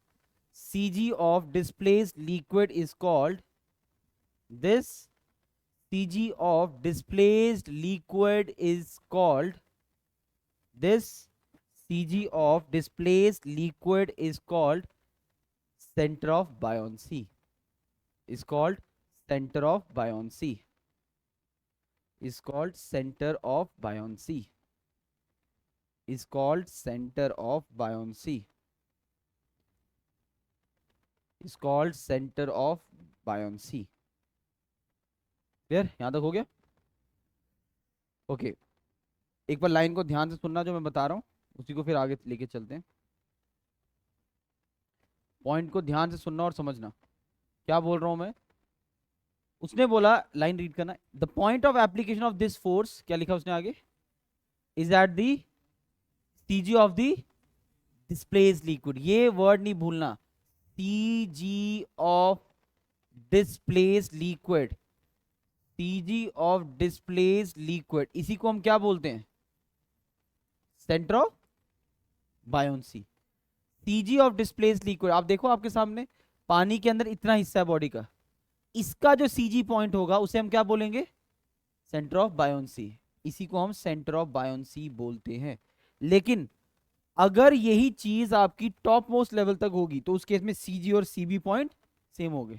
CG of displaced liquid is called, this CG of displaced liquid is called, this CG of displaced liquid is called center of buoyancy, is called center of buoyancy, is called center of buoyancy, is called center of buoyancy, is called center of buoyancy। Clear, यहाँ तक हो गया? ओके, एक बार लाइन को ध्यान से सुनना जो मैं बता रहा हूँ, उसी को फिर आगे लेके चलते हैं। पॉइंट को ध्यान से सुनना और समझना क्या बोल रहा हूँ मैं। उसने बोला, लाइन रीड करना, the point of application of this force, क्या लिखा उसने आगे, is at the CG of the displace liquid, ये वर्ड नहीं भूलना, CG of displace liquid, CG of displace liquid, इसी को हम क्या बोलते हैं, centre of buoyancy. CG of displace liquid, आप देखो आपके सामने पानी के अंदर इतना हिस्सा है बॉडी का, इसका जो सीजी पॉइंट होगा उसे हम क्या बोलेंगे, सेंटर ऑफ बायोन्सी, इसी को हम सेंटर ऑफ बायोन्सी बोलते हैं। लेकिन अगर यही चीज आपकी टॉप मोस्ट लेवल तक होगी तो उस केस में सीजी और सीबी पॉइंट सेम होंगे,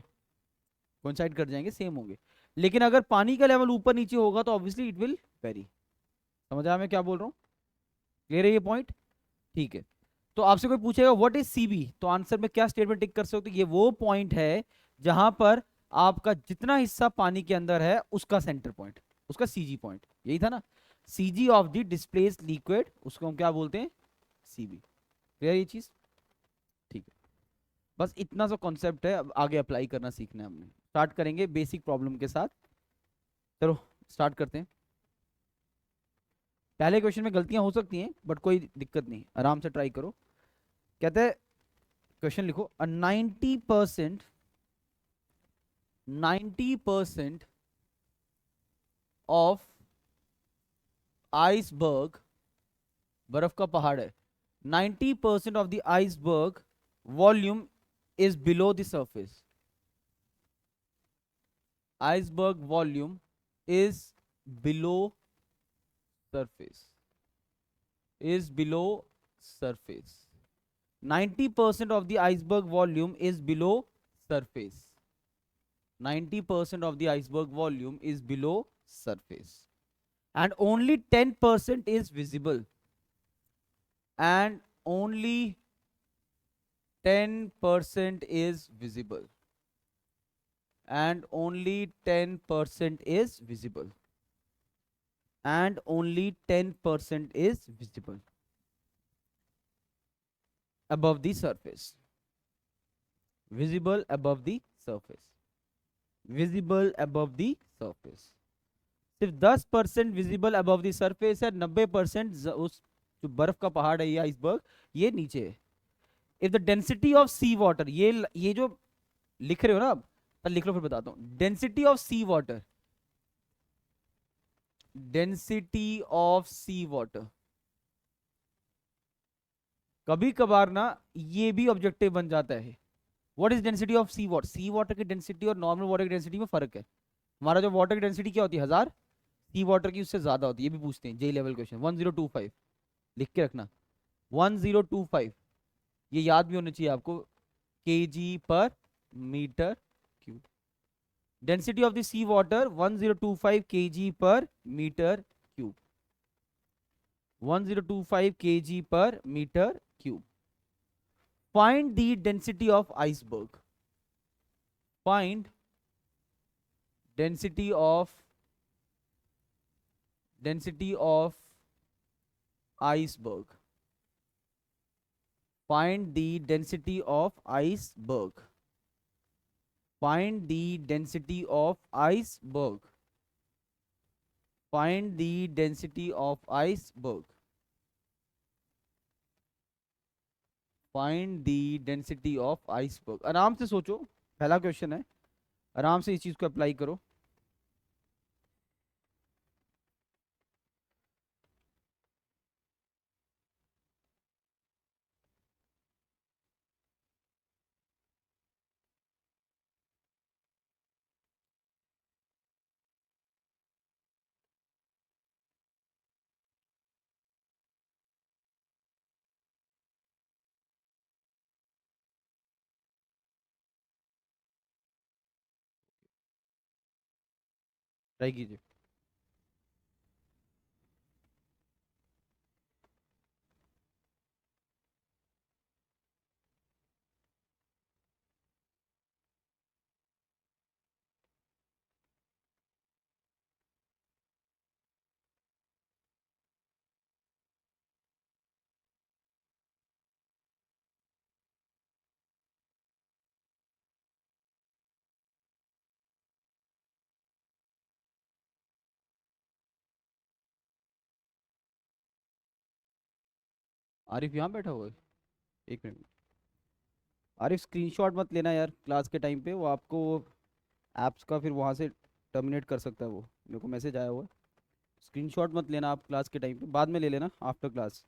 कोइंसाइड कर जाएंगे, सेम होंगे। लेकिन अगर पानी का लेवल ऊपर नीचे होगा तो ऑब्वियसली इट विल वेरी। समझ आया मैं क्या बोल रहा हूँ? क्लियर है ये पॉइंट? ठीक है। तो आपसे कोई पूछेगा व्हाट इज सीबी, तो आंसर में क्या स्टेटमेंट टिक कर सकते हो, ये वो पॉइंट है जहां पर आपका जितना हिस्सा पानी के अंदर है उसका सेंटर पॉइंट, उसका सीजी पॉइंट, यही था ना, CG of the displaced liquid, उसको हम क्या बोलते हैं, सीबी। क्लियर ये चीज? ठीक है, बस इतना सा कॉन्सेप्ट है, अब आगे अप्लाई करना सीखना है हमने। स्टार्ट करेंगे बेसिक प्रॉब्लम के साथ। चलो स्टार्ट करते हैं। पहले क्वेश्चन में गलतियां हो सकती हैं बट कोई दिक्कत नहीं, आराम से ट्राई करो। कहते हैं, क्वेश्चन लिखो, अ 90% ऑफ आइसबर्ग, बर्फ का पहाड़ है, 90% of the iceberg volume is below the surface, iceberg volume is below surface, is below surface, 90% of the iceberg volume is below surface, 90% of the iceberg volume is below surface, and only 10% is visible, and only 10% is visible, and only 10% is visible, and only 10% is visible above the surface, visible above the surface, visible above the surface। सिर्फ 10% विजिबल अबव द सरफेस है, 90% उस जो बर्फ का पहाड़ है ये आइसबर्ग, ये नीचे है। If the density of sea water, ये जो लिख रहे हो ना, अब लिख लो फिर बताता हूं। Density of sea water, density of sea water, कभी कभार ना ये भी ऑब्जेक्टिव बन जाता है। What is density of sea water, sea water की डेंसिटी और नॉर्मल वाटर की डेंसिटी में फर्क है। हमारा जो वाटर की डेंसिटी क्या होती है, 1000, सी वाटर की उससे ज्यादा होती है, ये भी पूछते हैं जे लेवल क्वेश्चन, 1025, लिख के रखना, 1025, ये याद भी होना चाहिए आपको, KG per metre cube. Density of the sea water 1025 KG per metre cube, 1025 KG per metre cube. Find the density of iceberg, find density of, density of iceberg, find the density of iceberg, find the density of iceberg, find the density of iceberg, find the density of iceberg। आराम से सोचो, पहला क्वेश्चन है, आराम से इस चीज को अप्लाई करो। ट्राई कीजिए। आरिफ यहाँ बैठा हुआ है? एक मिनट। आरिफ स्क्रीनशॉट मत लेना यार क्लास के टाइम पे, वो आपको ऐप्स का फिर वहाँ से टर्मिनेट कर सकता है वो। मेरे को मैसेज आया हुआ है। स्क्रीनशॉट मत लेना आप क्लास के टाइम पे, बाद में ले लेना आफ्टर क्लास।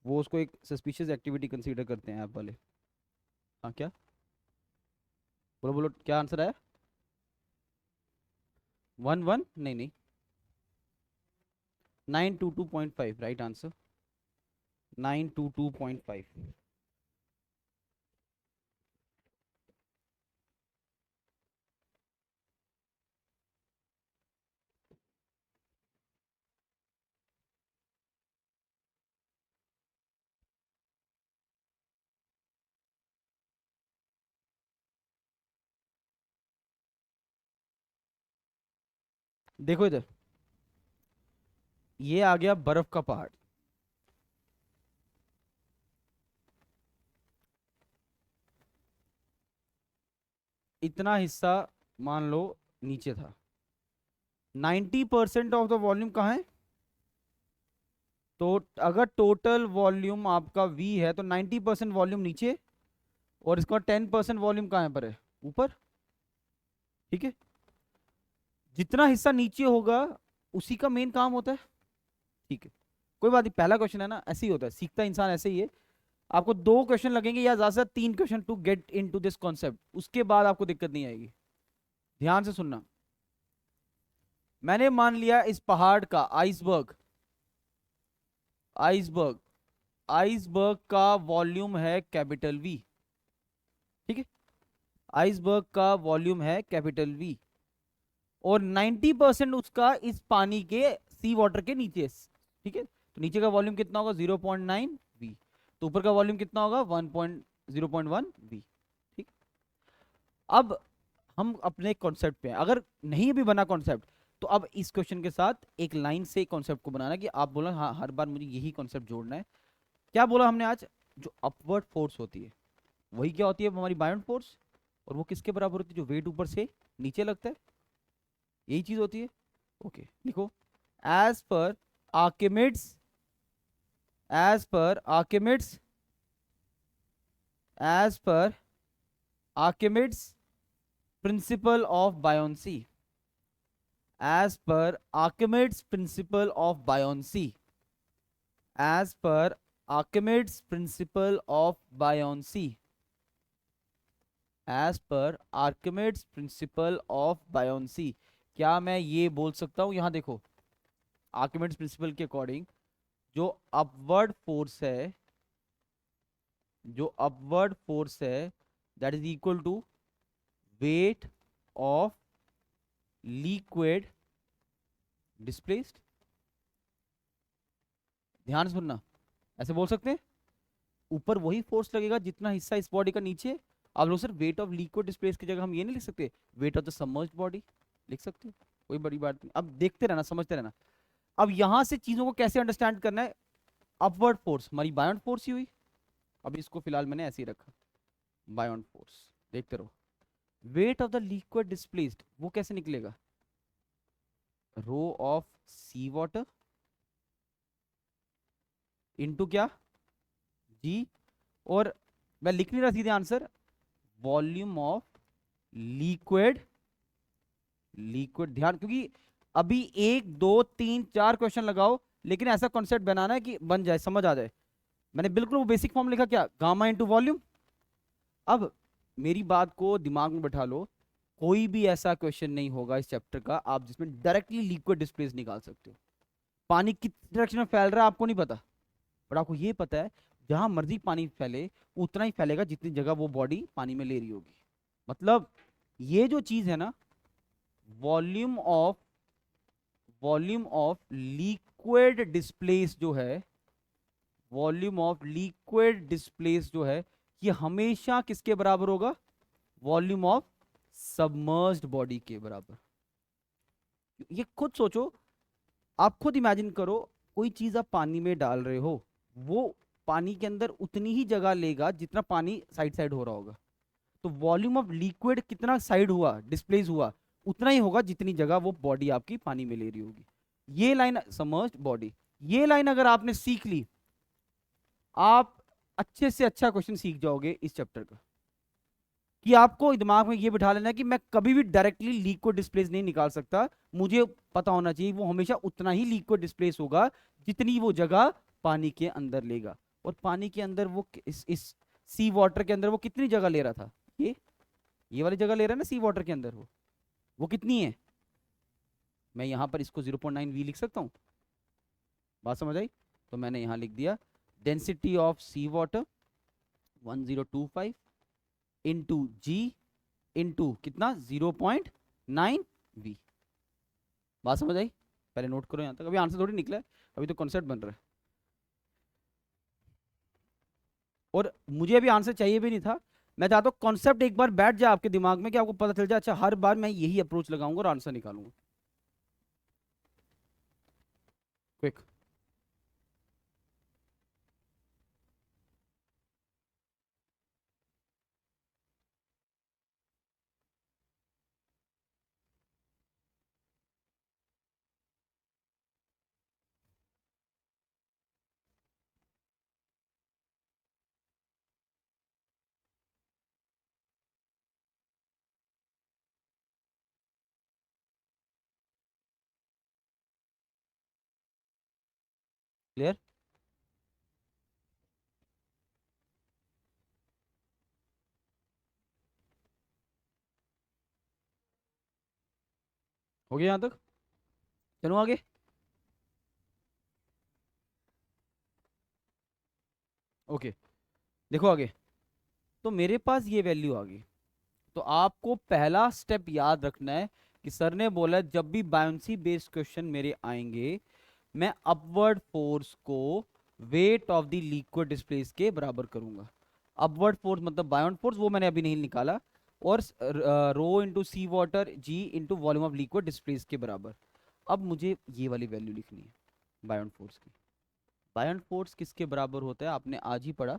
वो उसको एक सस्पिशियस एक्टिविटी कंसीडर करते हैं ऐप वाले। हाँ क्या? बोलो बोलो, क्या आंसर आया? 11 नहीं नहीं, 922.5 राइट आंसर। 922.5। देखो इधर, ये आ गया बर्फ का पहाड़। इतना हिस्सा मान लो नीचे था। 90% ऑफ द वॉल्यूम कहाँ है? तो अगर टोटल वॉल्यूम आपका V है तो 90% वॉल्यूम नीचे, और इसका 10% वॉल्यूम कहाँ पर है? ऊपर। ठीक है, जितना हिस्सा नीचे होगा उसी का मेन काम होता है। ठीक है, कोई बात नहीं, पहला क्वेश्चन है ना, ऐसे ही होता है, सीखता इंसान ऐसे ही है। आपको 2 क्वेश्चन लगेंगे या ज्यादा से 3 question to get into this concept, उसके बाद आपको दिक्कत नहीं आएगी। ध्यान से सुनना। मैंने मान लिया इस पहाड़ का आइसबर्ग, आइसबर्ग, आइसबर्ग का वॉल्यूम है कैपिटल वी। ठीक है, आइसबर्ग का वॉल्यूम है कैपिटल वी, और 90% उसका इस पानी के सी वाटर के नीचे। ठीक है, तो नीचे का वॉल्यूम कितना होगा? 0.9 वी। तो ऊपर का वॉल्यूम कितना होगा? 1.0.1 वी। ठीक। अब हम अपने कॉन्सेप्ट पे हैं। अगर नहीं भी बना कॉन्सेप्ट, तो अब इस क्वेश्चन के साथ एक लाइन से कॉन्सेप्ट को बनाना कि आप बोला हाँ हर बार मुझे यही कॉन्सेप्ट जोड़ना है। क्या बोला हमने आज? जो अपवर्ड फोर्स होती है वही क्या होती है? हमारी बायोंड फोर्स। और वो किसके बराबर होती है? जो वेट ऊपर से नीचे लगता है, यही चीज होती है। ओके लिखो, एज पर आर्किमिड्स, एज पर आर्किमिड्स, एज पर Archimedes principle of buoyancy, as पर Archimedes principle of buoyancy, as पर Archimedes principle of buoyancy, as पर आर्किमिड्स प्रिंसिपल ऑफ बायोन्सी। क्या मैं ये बोल सकता हूं? यहां देखो, आर्किमिड्स प्रिंसिपल के अकॉर्डिंग जो अपवर्ड फोर्स है, जो अपवर्ड फोर्स है that is equal to weight of liquid displaced. ध्यान से सुनना, ऐसे बोल सकते हैं, ऊपर वही फोर्स लगेगा जितना हिस्सा इस बॉडी का नीचे। आप लोग sir wait of liquid displace की जगह हम ये नहीं लिख सकते? Wait of the submerged body लिख सकते हो, कोई बड़ी बात नहीं। अब देखते रहना, समझते रहना। अब यहां से चीजों को कैसे अंडरस्टैंड करना है? अपवर्ड फोर्स हमारी बायोंड फोर्स ही हुई। अब इसको फिलहाल मैंने ऐसे ही रखा, बायोंड फोर्स। देखते रहो, weight of the liquid displaced वो कैसे निकलेगा? Rho of sea water into क्या? जी। और मैं लिख नहीं रहा सीधे answer, volume of liquid, liquid. ध्यान, क्योंकि अभी 1 2 3 4 क्वेश्चन लगाओ, लेकिन ऐसा कॉन्सेप्ट बनाना है कि बन जाए, समझ आ जाए। मैंने बिल्कुल वो बेसिक फॉर्म लिखा, क्या? Gamma into volume. अब मेरी बात को दिमाग में बैठा लो, कोई भी ऐसा क्वेश्चन नहीं होगा इस चैप्टर का आप जिसमें डायरेक्टली लिक्विड डिस्प्लेस निकाल सकते हो। पानी किस डायरेक्शन में फैल रहा है आपको नहीं पता, पर आपको ये पता है जहां मर्जी पानी फैले उतना ही फैलेगा जितनी जगह वो बॉडी पानी में ले रही होगी। मतलब ये जो चीज है ना, volume of, volume of liquid displace जो है, वॉल्यूम ऑफ लिक्विड डिस्प्लेस जो है, ये हमेशा किसके बराबर होगा? वॉल्यूम ऑफ सबमर्ज्ड बॉडी के बराबर। ये खुद सोचो, आप खुद इमेजिन करो, कोई चीज आप पानी में डाल रहे हो, वो पानी के अंदर उतनी ही जगह लेगा जितना पानी साइड साइड हो रहा होगा। तो वॉल्यूम ऑफ लिक्विड कितना साइड हुआ, डिस्प्लेस हुआ, उतना ही होगा जितनी जगह वो बॉडी आपकी पानी में ले रही होगी। ये लाइन, सबमर्ज्ड बॉडी, ये लाइन अगर आपने सीख ली आप अच्छे से अच्छा क्वेश्चन सीख जाओगे इस चैप्टर का। कि आपको दिमाग में ये बिठा लेना है कि मैं कभी भी डायरेक्टली लीक को डिस्प्लेस नहीं निकाल सकता, मुझे पता होना चाहिए वो हमेशा उतना ही लीक को डिस्प्लेस होगा जितनी वो जगह पानी के अंदर लेगा। और पानी के अंदर वो इस सी वाटर के अंदर वो कितनी जगह ले रहा था, ये वाली जगह ले रहा है ना सी वाटर के अंदर, वो कितनी है? मैं यहां पर इसको 0.9 V लिख सकता हूँ। बात समझ आई? तो मैंने यहां लिख दिया density of sea water 1025 into ji into कितना 0.9 V। बात समझ आई? पहले नोट करो यहां तक, अभी आंसर थोड़ी निकला है, अभी तो कॉन्सेप्ट बन रहा है। और मुझे अभी आंसर चाहिए भी नहीं था, मैं चाहता हूँ कॉन्सेप्ट एक बार बैठ जाए आपके दिमाग में कि आपको पता चल जाए अच्छा हर बार मैं यही अप्रोच लगाऊंगा और आंसर निकालूंगा। क्विक। क्लियर? हो गया यहां तक? चलो आगे। ओके, देखो आगे। तो मेरे पास ये वैल्यू आ गई। तो आपको पहला स्टेप याद रखना है कि सर ने बोला जब भी बायोंसी बेस्ड क्वेश्चन मेरे आएंगे, मैं अपवर्ड फोर्स को wait of the liquid displace के बराबर करूंगा। अपवर्ड फोर्स मतलब बायोंट फोर्स, वो मैंने अभी नहीं निकाला। और rho into sea water g into volume of liquid displace के बराबर। अब मुझे ये वाली वैल्यू लिखनी है बायोंट फोर्स की। बायोंट फोर्स किसके बराबर होता है आपने आज ही पढ़ा।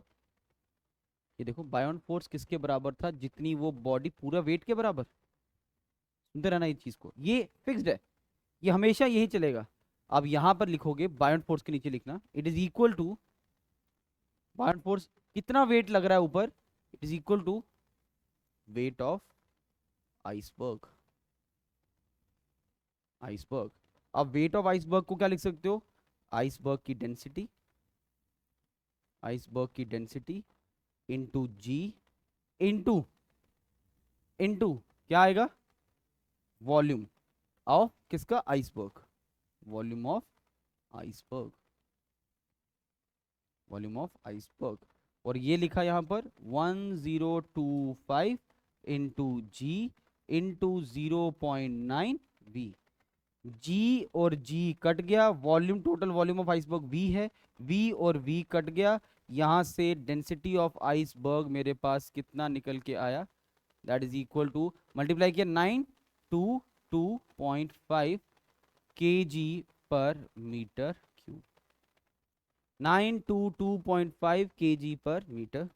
ये देखो बायोंट फोर्स किसके बराबर था, जितनी वो बॉडी पूरा वेट के बराबर। सुनते रहना इस चीज को, ये फिक्स्ड है, ये हमेशा यही चलेगा। अब यहां पर लिखोगे बायोंट फोर्स के नीचे लिखना it is equal to buoyant force, कितना वेट लग रहा है ऊपर, it is equal to weight of iceberg. Iceberg. अब वेट ऑफ आइसबर्ग को क्या लिख सकते हो, आइसबर्ग की डेंसिटी, आइसबर्ग की डेंसिटी इंटू जी इंटू इंटू क्या आएगा, वॉल्यूम ऑफ किसका, iceberg. Volume of iceberg, volume of iceberg. और ये लिखा यहां पर 1025 इंटू जी इंटू 0.9 V। जी और जी कट गया, volume total volume of iceberg v है, वी और वी कट गया। यहां से डेंसिटी ऑफ आइसबर्ग मेरे पास कितना निकल के आया, that is equal to, multiply किया 922.5 kg/m³। 922.5 kg/m³।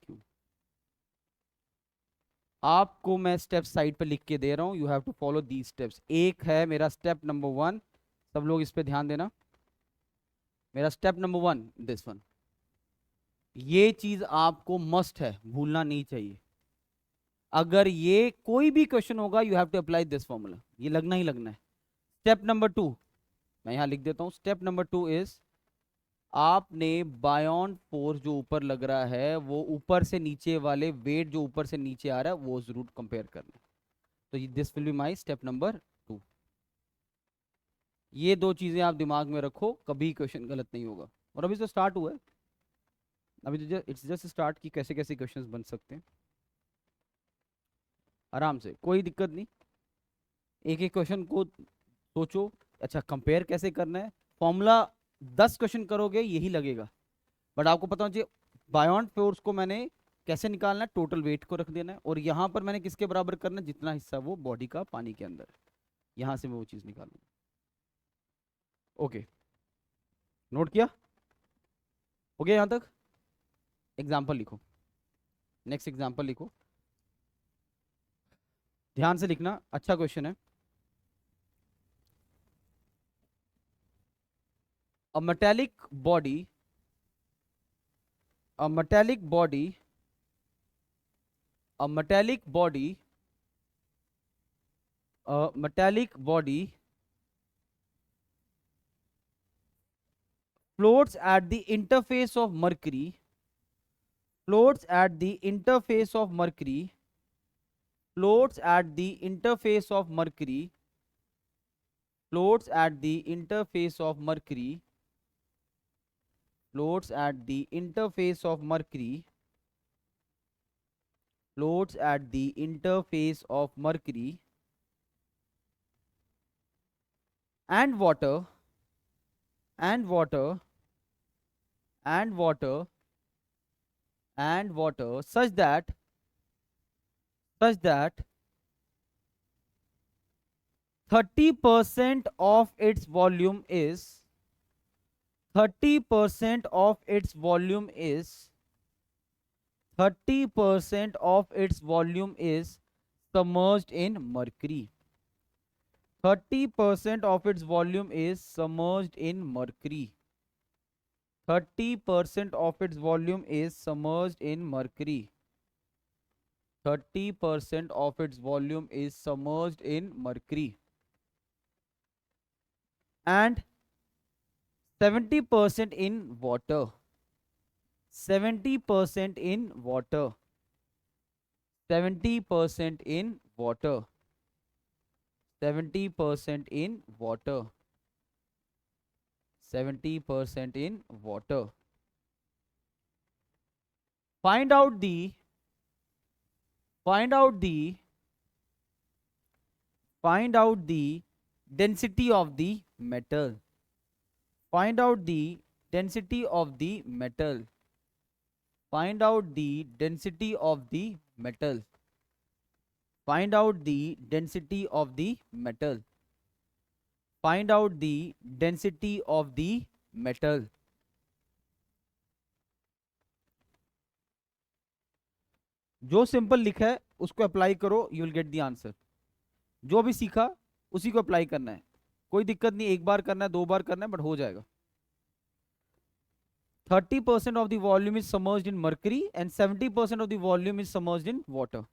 आपको मैं स्टेप साइड पे लिख के दे रहा हूं, you have to follow the steps. एक है मेरा स्टेप नंबर 1, सब लोग इस पे ध्यान देना। मेरा स्टेप नंबर 1 दिस वन, ये चीज आपको मस्ट है, भूलना नहीं चाहिए। अगर ये कोई भी क्वेश्चन होगा you have to apply this formula, ये लगना ही लगना है। स्टेप नंबर 2 मैं यहां लिख देता हूं, स्टेप नंबर 2 इज आपने बायोन फोर्स जो ऊपर लग रहा है वो ऊपर से नीचे वाले वेट जो ऊपर से नीचे आ रहा है वो जरूर कंपेयर करना। तो this will be my step number 2। ये दो चीजें आप दिमाग में रखो, कभी क्वेश्चन गलत नहीं होगा। और अभी तो स्टार्ट हुआ है, अभी तो इट्स जस्ट स्टार्ट की कैसे कैसे क्वेश्चंस बन सकते हैं आराम से, कोई दिक्कत नहीं। एक एक क्वेश्चन को सोचो, अच्छा कंपेयर कैसे करना है, फॉर्मूला 10 क्वेश्चन करोगे यही लगेगा, बट आपको पता होना चाहिए बायोंट फोर्स को मैंने कैसे निकालना है, टोटल वेट को रख देना है, और यहां पर मैंने किसके बराबर करना है, जितना हिस्सा वो बॉडी का पानी के अंदर है, यहां से मैं वो चीज निकालूंगा। ओके, नोट किया? हो गया यहां तक? एग्जाम्पल लिखो, नेक्स्ट एग्जाम्पल लिखो, ध्यान से लिखना, अच्छा क्वेश्चन है। A metallic body a metallic body, a metallic body, a metallic body floats at the interface of mercury, floats at the interface of mercury, floats at the interface of mercury, floats at the interface of mercury, floats at the interface of mercury, floats at the interface of mercury and water, and water, and water, and water, such that 30% of its volume is 30% of its volume is 30% of its volume is submerged in mercury. 30% of its volume is submerged in mercury. 30% of its volume is submerged in mercury. 30% of its volume is submerged in mercury. And 70% in water. 70% in water. 70% in water. 70% in water. 70% in water. Find out the find out the find out the density of the metal. Find out the density of the metal. Find out the density of the metal. Find out the density of the metal. Find out the density of the metal. जो सिंपल लिखा है उसको अप्लाई करो, you will get the answer. जो भी सीखा उसी को अप्लाई करना है. कोई दिक्कत नहीं, एक बार करना है, दो बार करना है, बट हो जाएगा. 30% of the volume is submerged in mercury and 70% of the volume is submerged in water.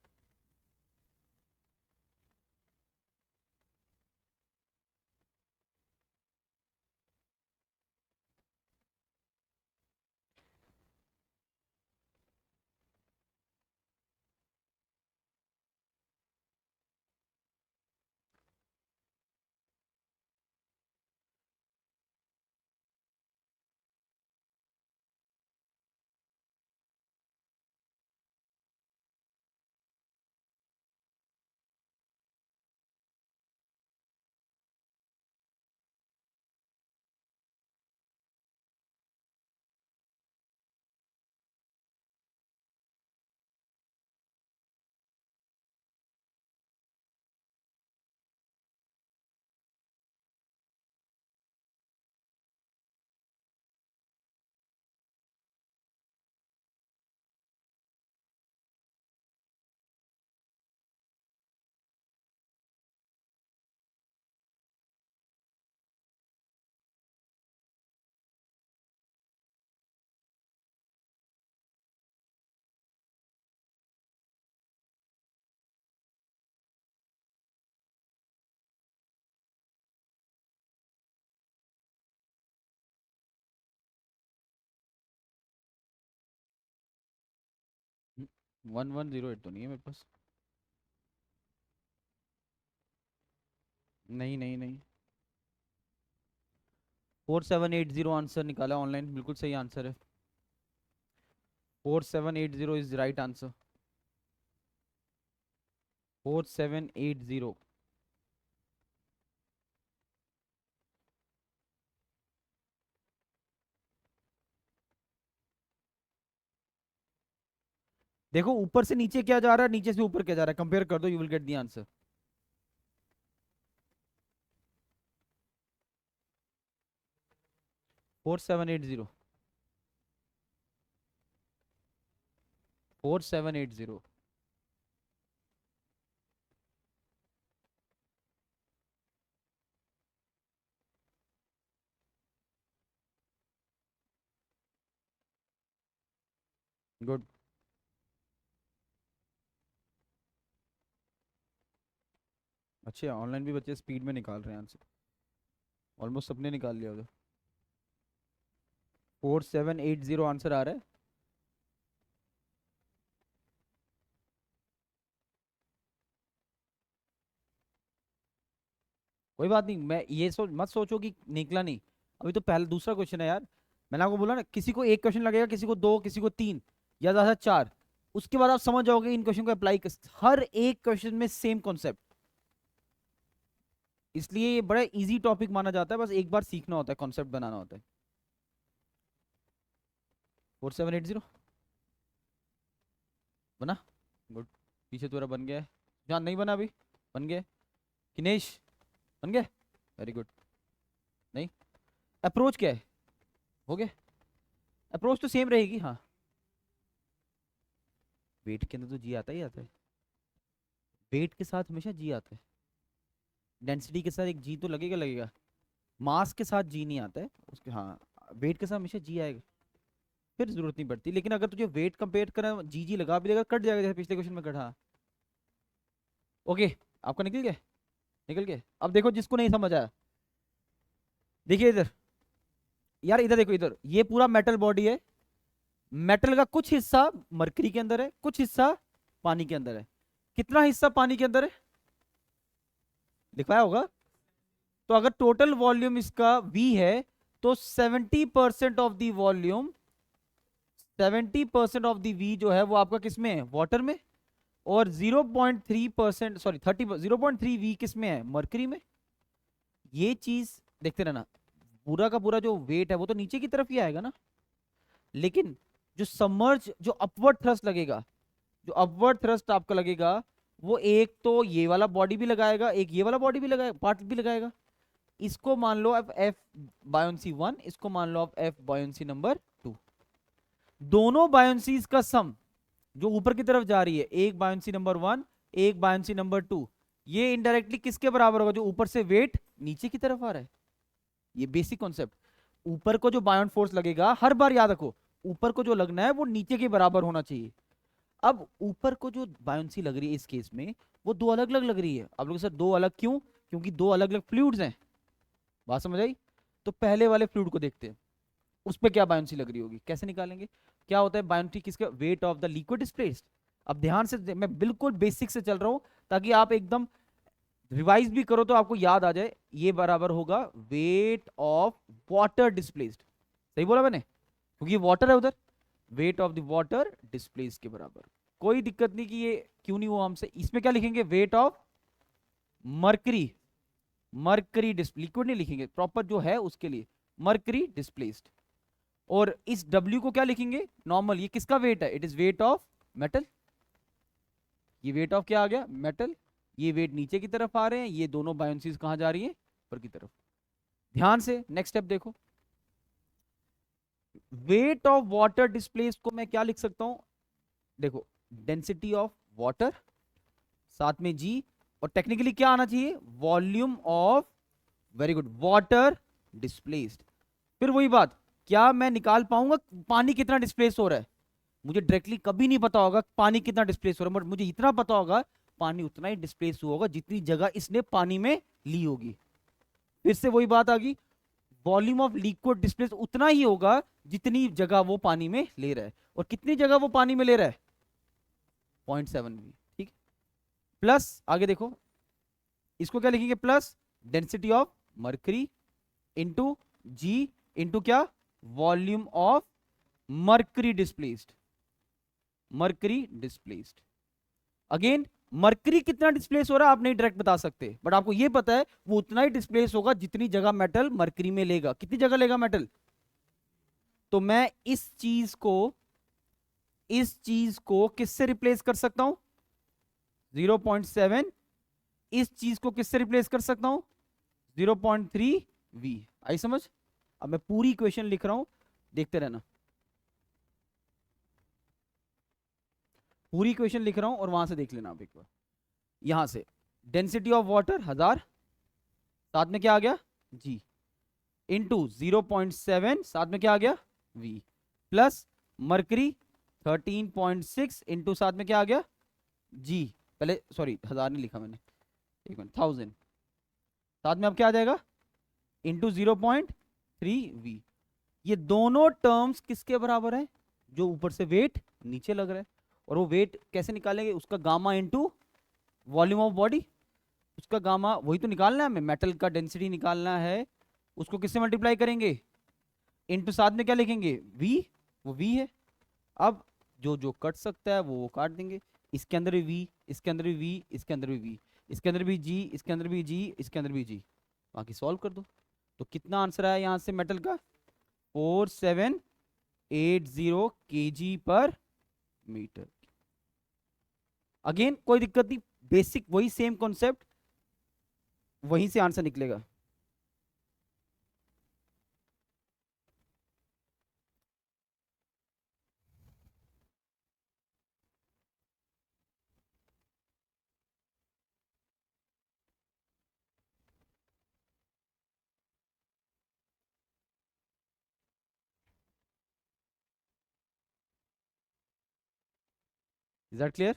हम्म, 1108 तो नहीं है मेरे पास. नहीं नहीं नहीं. 4780 आंसर निकाला ऑनलाइन, बिल्कुल सही आंसर है. 4780 इज राइट आंसर. 4780. देखो ऊपर से नीचे क्या जा रहा है, नीचे से ऊपर क्या जा रहा है, कंपेयर कर दो, you will get the answer. 4780. 4780. Good. अच्छे ऑनलाइन भी बच्चे स्पीड में निकाल रहे हैं आंसर, ऑलमोस्ट सबने निकाल लिया उधर। 4780 आंसर आ रहा है। कोई बात नहीं, मैं ये मत सोचो कि निकला नहीं, अभी तो पहला दूसरा क्वेश्चन है यार। मैंने आपको बोला ना, किसी को एक क्वेश्चन लगेगा, किसी को दो, किसी को तीन, या ज्यादा चार। उसके बाद आप समझ जाओगे इन क्वेश्चन को अप्लाई कर, हर एक क्वेश्चन में सेम कॉन्सेप्ट। इसलिए ये बड़ा इजी टॉपिक माना जाता है, बस एक बार सीखना होता है, कॉन्सेप्ट बनाना होता है। 4780 बना। गुड। पीछे तुम्हारा बन गया है, जहाँ नहीं बना अभी बन गया है। किनेश बन गया, वेरी गुड। नहीं, अप्रोच क्या है, हो गया। अप्रोच तो सेम रहेगी, हाँ। वेट के अंदर तो जी आता ही आता है, वेट के साथ हमेशा जी आता है। डेंसिटी के साथ एक जी तो लगेगा लगेगा, मास के साथ जी नहीं आता है उसके, हाँ। वेट के साथ हमेशा जी आएगा, फिर जरूरत नहीं पड़ती। लेकिन अगर तुझे वेट कंपेयर करें, जी जी लगा भी देगा, कट जाएगा, जैसे पिछले क्वेश्चन में कटा। ओके, आपका निकल गया, निकल गया। अब देखो जिसको नहीं समझ आया, देखिए इधर, यार इधर देखो, इधर ये पूरा मेटल बॉडी है। मेटल का कुछ हिस्सा मरकरी के अंदर है, कुछ हिस्सा पानी के अंदर है। कितना हिस्सा पानी के अंदर है, लिखवाया होगा। तो अगर टोटल वॉल्यूम इसका V है, तो 70% of the volume, 70% of the V जो है वो आपका किस में है, वाटर में। और 0.3%, सॉरी 0.3 V किस में है, मरकरी में। ये चीज देखते रहना, पूरा का पूरा जो वेट है वो तो नीचे की तरफ ही आएगा ना। लेकिन जो सबमर्ज, जो अपवर्ड थ्रस्ट लगेगा, जो अपवर्ड थ्रस्ट आपका लगेगा, वो एक तो ये वाला बॉडी भी लगाएगा, एक ये वाला बॉडी भी लगाएगा, पार्ट भी लगाएगा। इसको मान लो अब एफ बायोन्सी 1, इसको मान लो अब एफ बायोन्सी नंबर 2। दोनों बायोन्सीज का सम जो ऊपर की तरफ जा रही है, एक बायोन्सी नंबर 1, एक बायोन्सी नंबर 2, ये इनडायरेक्टली किसके बराबर होगा, जो ऊपर से वेट नीचे की तरफ आ रहा है। ये बेसिक कॉन्सेप्ट। ऊपर को जो बायोन फोर्स लगेगा, हर बार याद रखो, ऊपर को जो लगना है वो नीचे के बराबर होना चाहिए। अब ऊपर को जो बायोन्सी लग रही है इस केस में, वो दो अलग अलग लग रही है। अब लोग सर दो अलग क्यों, क्योंकि दो अलग अलग फ्लूइड्स हैं। बात समझ आई। तो पहले वाले फ्लूइड को देखते हैं, उस पर क्या बायोन्सी लग रही होगी, कैसे निकालेंगे। क्या होता है बायोन्सी किसका, wait of the liquid displaced. अब ध्यान से, मैं बिल्कुल बेसिक से चल रहा हूं, ताकि आप एकदम रिवाइज भी करो तो आपको याद आ जाए। ये बराबर होगा वेट ऑफ वाटर डिस्प्लेस्ड। सही बोला मैंने, क्योंकि वाटर है उधर, wait of the water displaced के बराबर। कोई दिक्कत नहीं कि ये क्यों नहीं हुआ हमसे। इसमें क्या लिखेंगे, weight of mercury, mercury liquid नहीं लिखेंगे, प्रॉपर जो है उसके लिए मरकरी डिस्प्लेस्ड। और इस W को क्या लिखेंगे, नॉर्मल। ये किसका वेट है, it is weight of metal. ये वेट ऑफ क्या आ गया, मेटल। ये वेट नीचे की तरफ आ रहे हैं, ये दोनों बायोन्सीज कहां जा रही हैं, ऊपर की तरफ। ध्यान से नेक्स्ट स्टेप देखो, वेट ऑफ वाटर डिस्प्लेस्ड को मैं क्या लिख सकता हूं, देखो, डेंसिटी ऑफ वाटर, साथ में G, और टेक्निकली क्या आना चाहिए, volume of, very good, water displaced. फिर वही बात, क्या मैं निकाल पाऊंगा पानी कितना डिस्प्लेस हो रहा है। मुझे डायरेक्टली कभी नहीं पता होगा पानी कितना डिस्प्लेस हो रहा है, बट मुझे इतना पता होगा पानी उतना ही डिस्प्लेस हुआ होगा जितनी जगह इसने पानी में ली होगी। फिर से वही बात आ गई, वॉल्यूम ऑफ लिक्विड डिस्प्लेस उतना ही होगा जितनी जगह वो पानी में ले रहा है। और कितनी जगह वो पानी में ले रहा है, 0.7 भी, ठीक। प्लस आगे देखो, इसको क्या लिखेंगे, plus density of mercury into ji into क्या, volume of mercury displaced, mercury displaced. Again, mercury कितना डिस्प्लेस हो रहा है आप नहीं डायरेक्ट बता सकते, बट आपको ये पता है वो उतना ही डिस्प्लेस होगा जितनी जगह मेटल मरकरी में लेगा। कितनी जगह लेगा मेटल, तो मैं इस चीज को किससे रिप्लेस कर सकता हूं, 0.7। इस चीज को किससे रिप्लेस कर सकता हूं, 0.3 V। आई समझ। अब मैं पूरी इक्वेशन लिख रहा हूं, देखते रहना। पूरी इक्वेशन लिख रहा हूं और वहां से देख लेना आप एक बार। यहां से डेंसिटी ऑफ वाटर 1000, साथ में क्या आ गया G, इंटू 0.7, साथ में क्या आ गया V, प्लस मरकरी 13.6 इंटू साथ में क्या आ गया जी, पहले सॉरी 1000 नहीं लिखा मैंने, एक मिनट, 1000 साथ में अब क्या आ जाएगा इंटू 0.3 v। ये दोनों टर्म्स किसके बराबर है, जो ऊपर से वेट नीचे लग रहा है, और वो वेट कैसे निकालेंगे, उसका gamma into volume of body, उसका गामा वही तो निकालना है हमें, मेटल का डेंसिटी निकालना है, उसको किससे मल्टीप्लाई करेंगे, इंटू साथ में क्या लिखेंगे v, वो v है। अब जो जो कट सकता है वो काट देंगे, इसके अंदर भी v, इसके अंदर भी v, इसके अंदर भी v, इसके अंदर भी g, इसके अंदर भी g, इसके अंदर भी g, बाकी सॉल्व कर दो। तो कितना आंसर आया यहां से मेटल का 4780 kg पर मीटर। अगेन कोई दिक्कत नहीं, बेसिक वही सेम कॉन्सेप्ट, वहीं से आंसर निकलेगा। Is that clear?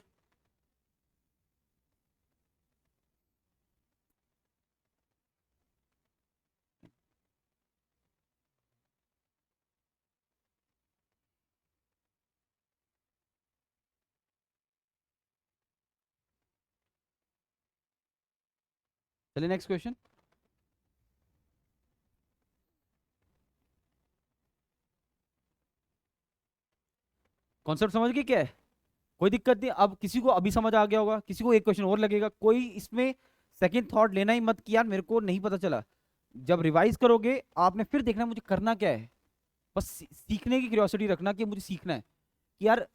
चलिए नेक्स्ट क्वेश्चन। कॉन्सेप्ट समझ गए क्या है? कोई दिक्कत नहीं, अब किसी को अभी समझ आ गया होगा, किसी को एक क्वेश्चन और लगेगा, कोई इसमें सेकंड थॉट लेना ही मत कि यार मेरे को नहीं पता चला। जब रिवाइज करोगे आपने फिर देखना मुझे करना क्या है, बस सीखने की क्यूरियोसिटी रखना कि मुझे सीखना है कि यार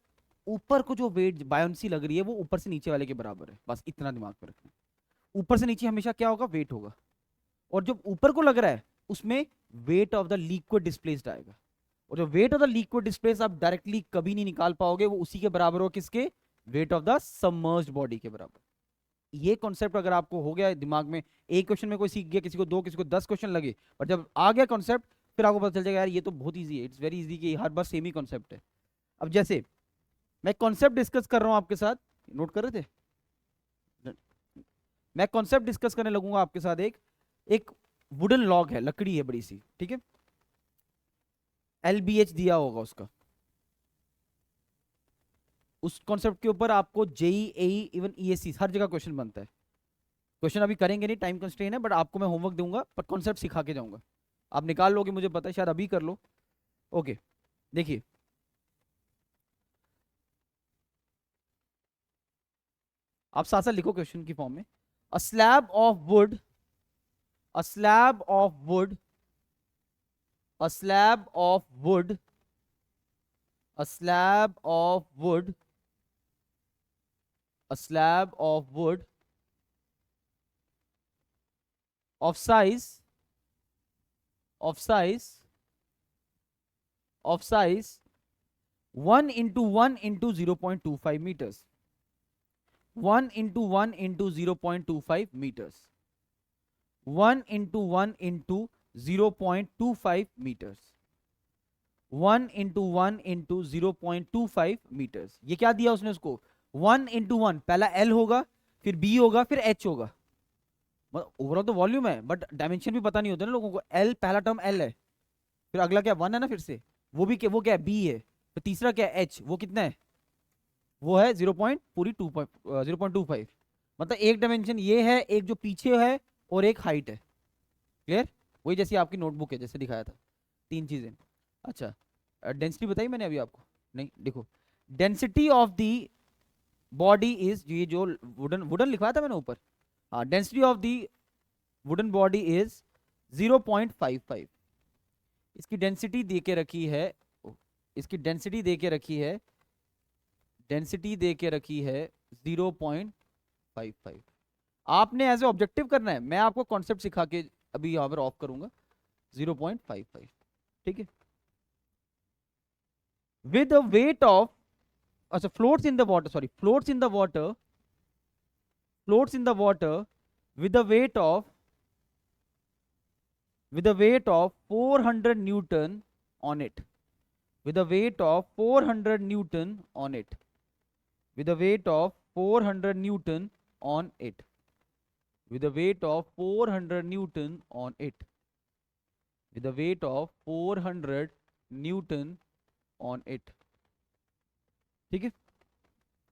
ऊपर को जो वेट बायोन्सी लग रही है वो ऊपर से नीचे वाले के बराबर है, बस इतना दिमाग में रखना। ऊपर से नीचे हमेशा क्या होगा, वेट होगा, और जो ऊपर को लग रहा है उसमें wait of the liquid displaced आएगा, और जो wait of the liquid displace आप डायरेक्टली कभी नहीं निकाल पाओगे, वो उसी के बराबर हो किसके, wait of the submerged body के बराबर। ये कॉन्सेप्ट अगर आपको हो गया दिमाग में, एक क्वेश्चन में कोई सीख गया, किसी को दो, किसी को 10 क्वेश्चन लगे, और जब आ गया कॉन्सेप्ट फिर आपको पता चल जाएगा यार ये तो बहुत ईजी है, इट्स वेरी इजी, कि हर बार सेम ही कॉन्सेप्ट है। अब जैसे मैं कॉन्सेप्ट डिस्कस कर रहा हूं आपके साथ, नोट कर रहे थे, मैं कॉन्सेप्ट डिस्कस करने लगूंगा आपके साथ, एक एक वुडन लॉग है, लकड़ी है बड़ी सी, ठीक है, LBH दिया होगा उसका, उस कॉन्सेप्ट के ऊपर आपको जेई एई इवन ईएससी हर जगह क्वेश्चन बनता है। क्वेश्चन अभी करेंगे नहीं, टाइम कंस्ट्रेन है, बट आपको मैं होमवर्क दूंगा पर कॉन्सेप्ट सिखा के जाऊंगा, आप निकाल लोगे मुझे पता है, शायद अभी कर लो। ओके, देखिए आप साथ साथ लिखो क्वेश्चन की फॉर्म में। A slab of wood, a slab of wood, a slab of wood, a slab of wood, a slab of wood of size, of size, of size 1 into 1 into 0.25 meters, 1 into 1 into 0.25 meters, 1 into 1 into 0.25 meters, 1 into 1 into 0.25 meters। ये क्या दिया उसने उसको, 1 into 1, पहला L होगा, फिर B होगा, फिर H होगा, ओवरऑल तो वॉल्यूम है बट डायमेंशन भी पता नहीं होता ना लोगों को। L पहला टर्म L है, फिर अगला क्या 1 है ना, फिर से वो भी क्या, वो क्या है B है, फिर तीसरा क्या है H, वो कितना है, वो है 0 पॉइंट पूरी 0.25, मतलब एक डायमेंशन ये है, एक जो पीछे है, और एक हाइट है। क्लियर? वही जैसी आपकी नोटबुक है जैसे दिखाया था, तीन चीजें। अच्छा, डेंसिटी बताई मैंने अभी आपको, नहीं देखो, density of the body is, ये जो वुडन वुडन लिखवाया था मैंने ऊपर, हाँ, density of the wooden body is 0.55। इसकी डेंसिटी दे के रखी है, इसकी डेंसिटी दे के रखी है, डेंसिटी दे के रखी है 0.55। आपने एज ए ऑब्जेक्टिव करना है, मैं आपको कॉन्सेप्ट सिखा के अभी यहां पर ऑफ करूंगा, 0.55, ठीक है, विद द वेट ऑफ, अच्छा floats in the water, sorry floats in the water, floats in the water with the weight of, with a weight of 400 Newton on it, with a weight of 400 Newton on it. With a weight of 400 Newton on it. With a weight of 400 Newton on it. With a weight of 400 Newton on it. ठीक है,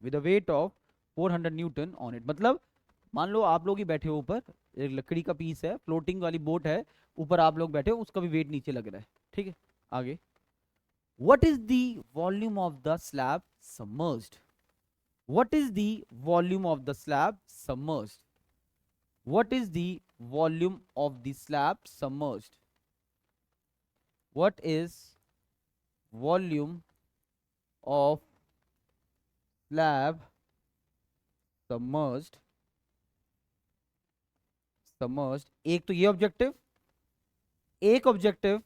with a weight of 400 Newton on it. मतलब मान लो आप लोग ही बैठे हो ऊपर, एक लकड़ी का पीस है, फ्लोटिंग वाली बोट है, ऊपर आप लोग बैठे हो, उसका भी वेट नीचे लग रहा है। ठीक है, आगे, what is the volume of the slab submerged? What is the volume of the slab submerged? What is the volume of the slab submerged? What is volume of slab submerged? Submerged, एक तो ये ऑब्जेक्टिव, एक objective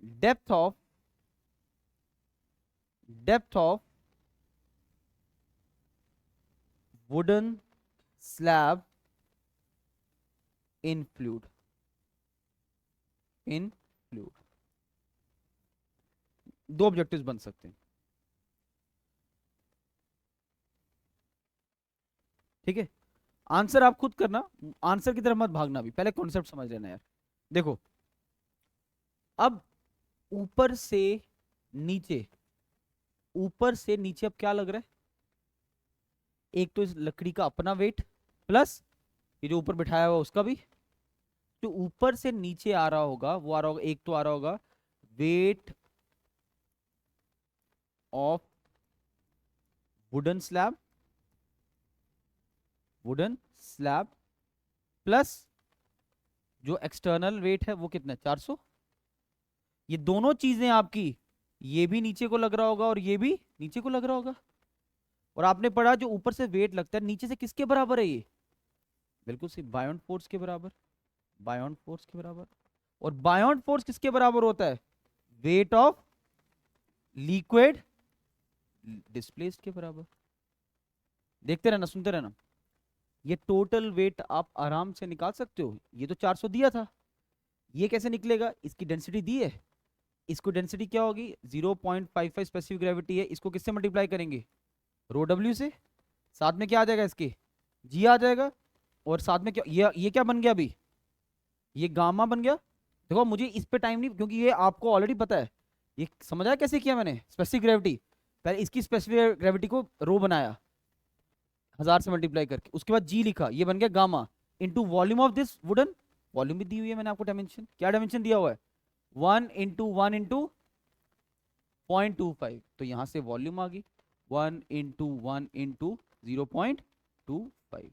depth of wooden slab in fluid, in fluid. दो ऑब्जेक्टिव्स बन सकते हैं। ठीक है, आंसर आप खुद करना, आंसर की तरफ मत भागना, भी पहले कॉन्सेप्ट समझ लेना यार। देखो, अब ऊपर से नीचे, ऊपर से नीचे अब क्या लग रहा है? एक तो इस लकड़ी का अपना वेट प्लस ये जो ऊपर बिठाया हुआ उसका भी, जो ऊपर से नीचे आ रहा होगा वो आ रहा होगा, एक तो आ रहा होगा weight of wooden slab, wooden slab plus जो एक्सटर्नल वेट है वो कितना है, 400। ये दोनों चीजें आपकी, ये भी नीचे को लग रहा होगा और ये भी नीचे को लग रहा होगा। और आपने पढ़ा जो ऊपर से वेट लगता है नीचे से किसके बराबर है? ये बिल्कुल सही, बायोंट फोर्स के बराबर, बायोंट फोर्स के बराबर। और बायोंट फोर्स किसके बराबर होता है? वेट ऑफ लिक्विड डिस्प्लेस्ड के बराबर। देखते रहना, सुनते रहना। ये टोटल वेट आप आराम से निकाल सकते हो। ये तो 400 दिया था, ये कैसे निकलेगा? इसकी डेंसिटी दी है, इसको डेंसिटी क्या होगी? 0.55 स्पेसिफिक ग्रेविटी है, इसको किससे मल्टीप्लाई करेंगे? रो डब्ल्यू से। साथ में क्या आ जाएगा? इसके जी आ जाएगा। और साथ में क्या, ये क्या बन गया अभी? ये गामा बन गया। देखो मुझे इस पे टाइम नहीं, क्योंकि ये आपको ऑलरेडी पता है। ये समझ आया कैसे किया मैंने? स्पेसिफिक ग्रेविटी, पहले इसकी स्पेसिफिक ग्रेविटी को रो बनाया 1000 से मल्टीप्लाई करके, उसके बाद जी लिखा, ये बन गया gamma into volume of this wooden. Volume भी दी हुई है मैंने आपको, डायमेंशन क्या डायमेंशन दिया हुआ है? 1 इंटू 1 इंटू 0.25, तो यहां से वॉल्यूम आ गई 1 इंटू 1 इंटू 0.25,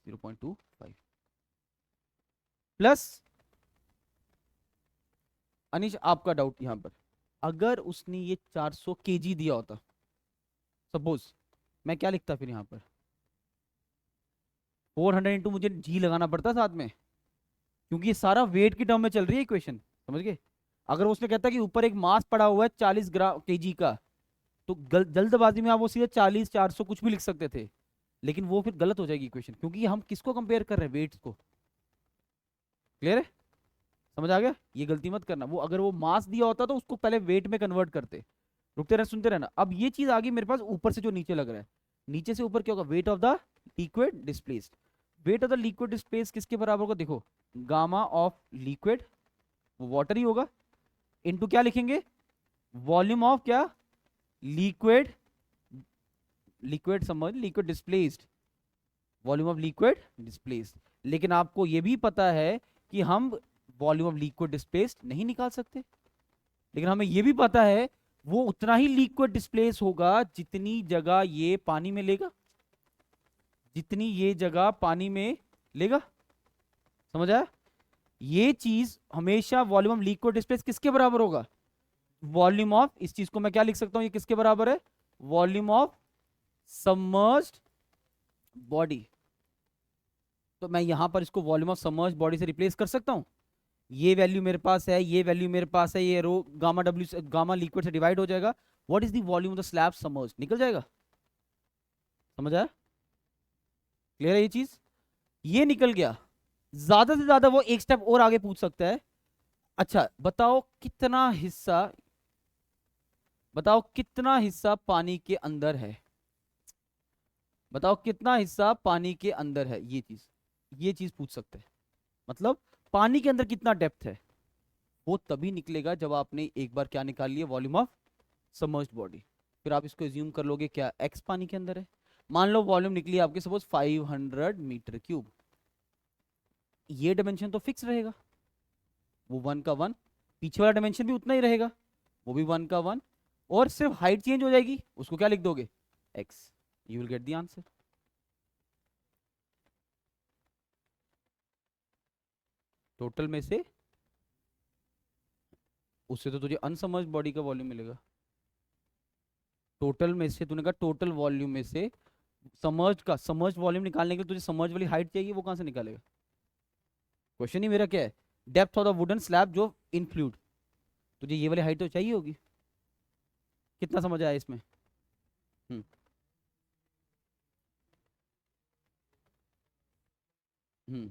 0.25 प्लस। अनिश आपका डाउट यहां पर, अगर उसने ये 400 केजी दिया होता, सपोज, मैं क्या लिखता फिर यहां पर? 400 इंटू मुझे जी लगाना पड़ता साथ में, क्योंकि ये सारा वेट की टर्म में चल रही है इक्वेशन, समझ गए? अगर उसने कहता कि ऊपर एक मास पड़ा हुआ है 40 ग्राम केजी का, तो जल्दबाजी में आप वो सीधे 40 400 कुछ भी लिख सकते थे, लेकिन वो फिर गलत हो जाएगी इक्वेशन, क्योंकि हम किसको कंपेयर कर रहे हैं? वेट्स को। क्लियर है? समझ आ गया? ये गलती मत करना। वो अगर वो मास दिया होता तो उसको पहले वेट में कन्वर्ट करते। रुकते रहे, सुनते रहना। अब ये चीज आ गई मेरे पास ऊपर से जो नीचे लग रहा है, नीचे से ऊपर क्या होगा? Wait of the liquid displaced. Weight of the liquid displaced किसके बराबर होगा? देखो, गामा ऑफ लिक्विड, वो वाटर ही होगा, इनटू क्या लिखेंगे? वॉल्यूम ऑफ क्या? लिक्विड, लिक्विड समझ, liquid displaced, volume of liquid displaced. लेकिन आपको ये भी पता है कि हम वॉल्यूम ऑफ लिक्विड डिस्प्लेस्ड नहीं निकाल सकते, लेकिन हमें ये भी पता है वो उतना ही लिक्विड डिस्प्लेस होगा जितनी जगह ये पानी में लेगा, जितनी ये जगह पानी में लेगा। समझ आया? ये चीज हमेशा वॉल्यूम ऑफ लिक्विड डिस्प्लेस किसके बराबर होगा? वॉल्यूम ऑफ, इस चीज को मैं क्या लिख सकता हूं? ये किसके बराबर है? Volume of submerged body. तो मैं यहां पर इसको वॉल्यूम ऑफ सबमर्ज्ड बॉडी से रिप्लेस कर सकता हूं। ये वैल्यू मेरे पास है, ये वैल्यू मेरे पास है, ये रो गामा डब्ल्यू से, गामा लिक्विड से डिवाइड हो जाएगा। What is the volume of the slab submerged, निकल जाएगा। समझ आया? क्लियर है ये चीज? ये निकल गया। ज्यादा से ज्यादा वो एक स्टेप और आगे पूछ सकता है, अच्छा बताओ कितना हिस्सा, बताओ कितना हिस्सा पानी के अंदर है, बताओ कितना हिस्सा पानी के अंदर है, ये चीज पूछ सकते हैं। मतलब पानी के अंदर कितना डेप्थ है, वो तभी निकलेगा जब आपने एक बार क्या निकाल लिया, वॉल्यूम ऑफ सबमर्ज्ड बॉडी। फिर आप इसको एज्यूम कर लोगे क्या एक्स पानी के अंदर है। मान लो वॉल्यूम निकली आपकी सपोज 500 मीटर क्यूब, ये डायमेंशन तो फिक्स रहेगा, वो 1 का 1, पीछे वाला डायमेंशन भी उतना ही रहेगा, वो भी 1 का 1, और सिर्फ हाइट चेंज हो जाएगी, उसको क्या लिख दोगे, x. You will get the answer. Total में से, उससे तो तुझे अनसमर्ज्ड बॉडी का वॉल्यूम मिलेगा। टोटल में से, तूने कहा टोटल वॉल्यूम में से समर्ज्ड वॉल्यूम निकालने के लिए तुझे समर्ज्ड वाली हाइट चाहिए, वो कहां से निकालेगा। क्वेश्चन ही मेरा क्या है, depth of the wooden slab जो इन फ्लूइड, तुझे ये वाली हाइट तो चाहिए होगी। कितना समझ आया इसमें। हम्म। हम्म।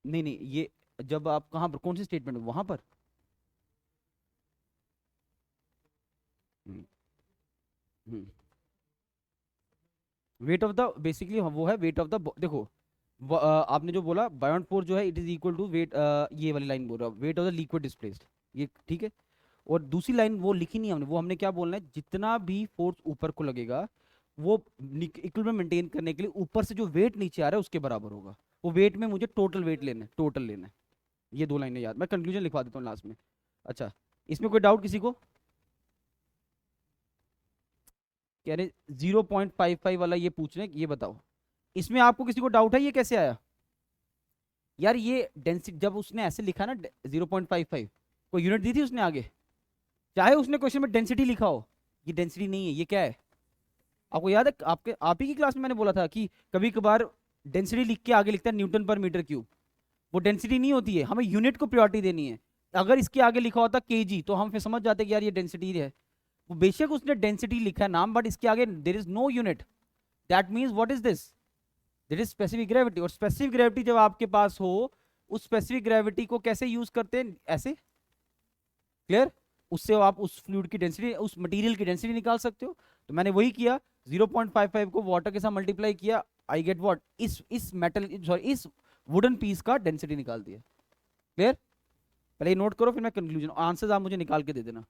नहीं नहीं, ये जब आप कहाँ पर, कौन सी स्टेटमेंट वहां पर। हम्म। हम्म। वेट ऑफ द, बेसिकली वो है वेट ऑफ द, देखो आपने जो बोला बायोन फोर्स जो है it is equal to weight, ये वाली लाइन बोल रहा हूँ, weight of the liquid displaced, ये ठीक है। और दूसरी लाइन वो लिखी नहीं हमने, वो हमने क्या बोलना है, जितना भी फोर्स ऊपर को लगेगा वो इक्विलिब्रियम मेंटेन करने के लिए ऊपर से जो वेट नीचे आ रहा है उसके बराबर होगा। वो वेट में मुझे टोटल वेट लेना है, टोटल लेना है। ये दो लाइनें याद, मैं कंक्लूजन लिखवा देता हूँ लास्ट में। अच्छा, इसमें कोई डाउट किसी को। कह रहे 0.55 वाला ये पूछ रहे हैं, ये बताओ इसमें आपको किसी को डाउट है ये कैसे आया। यार ये डेंसिटी जब उसने ऐसे लिखा ना 0.55, कोई यूनिट दी थी उसने आगे, चाहे उसने क्वेश्चन में डेंसिटी लिखा हो, ये डेंसिटी नहीं है, ये क्या है। आपको याद है आपके आप ही की क्लास में मैंने बोला था कि कभी कभार डेंसिटी लिख के आगे लिखता है न्यूटन पर मीटर क्यूब, वो डेंसिटी नहीं होती है, हमें यूनिट को प्रायोरिटी देनी है। अगर इसके आगे लिखा होता केजी तो हम फिर समझ जाते कि यार ये डेंसिटी है। वो बेशक उसने डेंसिटी लिखा है नाम, बट इसके आगे there is no unit, that means what is this, there is specific gravity. और स्पेसिफिक ग्रेविटी जब आपके पास हो, उस स्पेसिफिक ग्रेविटी को कैसे यूज करते हैं, ऐसे, क्लियर। उससे आप उस फ्लूइड की डेंसिटी, उस मटेरियल की डेंसिटी निकाल सकते हो। तो मैंने वही किया, 0.55 को वाटर के साथ मल्टीप्लाई किया, आई गेट व्हाट, इस मेटल, सॉरी इस वुडन पीस का डेंसिटी निकाल दिया। क्लियर। पहले ये नोट करो, फिर मैं कंक्लूजन आंसर्स आप मुझे निकाल के दे देना।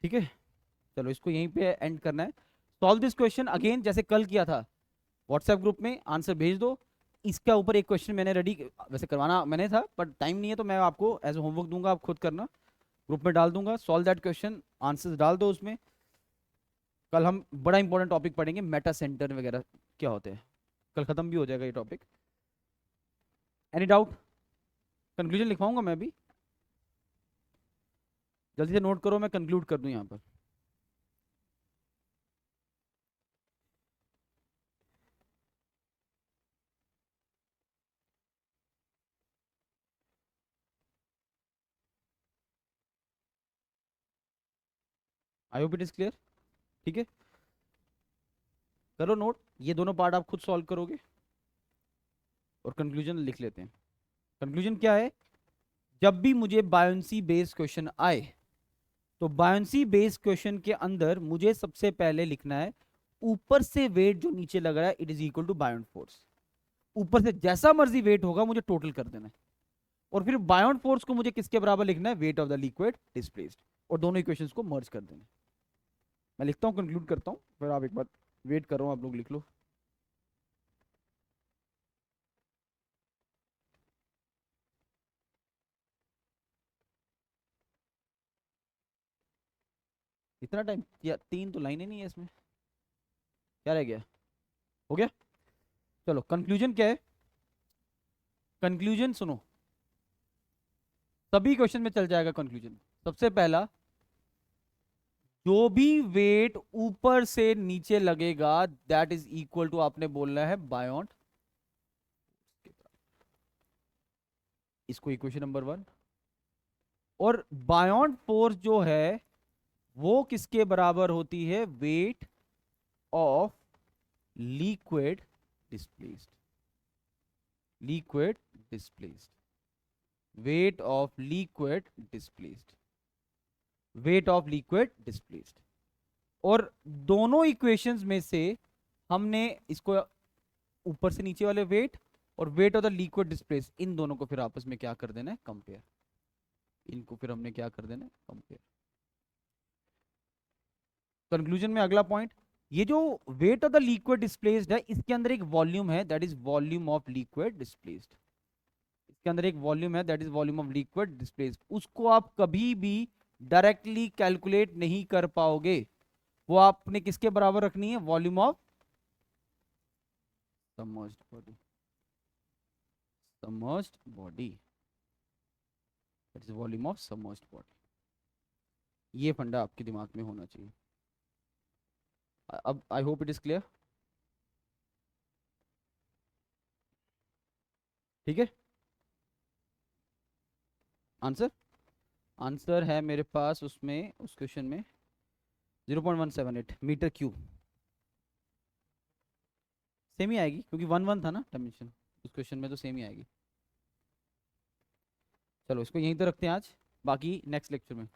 ठीक है, चलो इसको यहीं पे एंड करना है। सॉल्व दिस क्वेश्चन अगेन जैसे कल किया था, व्हाट्सएप ग्रुप में आंसर भेज दो। इसका ऊपर एक क्वेश्चन मैंने रेडी, वैसे करवाना मैंने था पर टाइम नहीं है, तो मैं आपको एज होमवर्क दूंगा, आप खुद करना, ग्रुप में डाल दूंगा, सॉल्व दैट क्वेश्चन, आंसर्स डाल दो उसमें। कल हम बड़ा इंपॉर्टेंट टॉपिक पढ़ेंगे, मेटा सेंटर वगैरह क्या होते हैं, कल खत्म भी हो जाएगा ये टॉपिक। एनी डाउट, कंक्लूजन लिखवाऊंगा मैं अभी, जल्दी से नोट करो, मैं कंक्लूड कर दूं यहाँ पर। I hope it is clear. ठीक है, करो नोट, ये दोनों पार्ट आप खुद सॉल्व करोगे और कंक्लूजन लिख लेते हैं। कंक्लूजन क्या है, जब भी मुझे बायोंसी बेस्ड क्वेश्चन आए, तो बायोंसी बेस्ड क्वेश्चन के अंदर मुझे सबसे पहले लिखना है ऊपर से वेट जो नीचे लग रहा है it is equal to buoyant force. ऊपर से जैसा मर्जी वेट होगा मुझे टोटल कर देना है, और फिर बायोन फोर्स को मुझे किसके बराबर लिखना है, weight of the liquid displaced, और दोनों इक्वेशंस को मर्ज कर देना है। मैं लिखता हूँ, कंक्लूड करता हूँ, फिर आप एक बार वेट कर रहा हूँ, आप लोग लिख लो। इतना टाइम या 3 तो लाइनें नहीं है इसमें, क्या रह गया, हो गया। चलो कंक्लूजन क्या है, कंक्लूजन सुनो, सभी क्वेश्चन में चल जाएगा कंक्लूजन। सबसे पहला, जो भी वेट ऊपर से नीचे लगेगा दैट इज इक्वल टू, आपने बोलना है बायोन, इसको इक्वेशन नंबर 1। और बायोंट फोर्स जो है वो किसके बराबर होती है? Weight of liquid displaced. Liquid displaced, weight of liquid displaced, weight of liquid displaced. और दोनों इक्वेशंस में से हमने इसको ऊपर से नीचे वाले वेट और weight of the liquid displace, इन दोनों को फिर आपस में क्या कर देना है? कंपेयर। इनको फिर हमने क्या कर देना है? कंपेयर। कंक्लूजन में अगला पॉइंट, ये जो wait of the liquid displaced है इसके अंदर एक वॉल्यूम है, that is volume of liquid displaced. इसके अंदर एक वॉल्यूम है, that is volume of liquid displaced. उसको आप कभी भी डायरेक्टली कैलकुलेट नहीं कर पाओगे। वो आपने किसके बराबर रखनी है? Volume of submerged body. Submerged body, that is volume of submerged body. ये फंडा आपके दिमाग में होना चाहिए। अब I hope it is clear. ठीक है। आंसर, आंसर है मेरे पास उसमें, उस क्वेश्चन में 0.178 मीटर क्यूब। सेम ही आएगी क्योंकि 1 1 था ना डायमेंशन, उस क्वेश्चन में तो सेम ही आएगी। चलो इसको यहीं तो रखते हैं आज, बाकी नेक्स्ट लेक्चर में।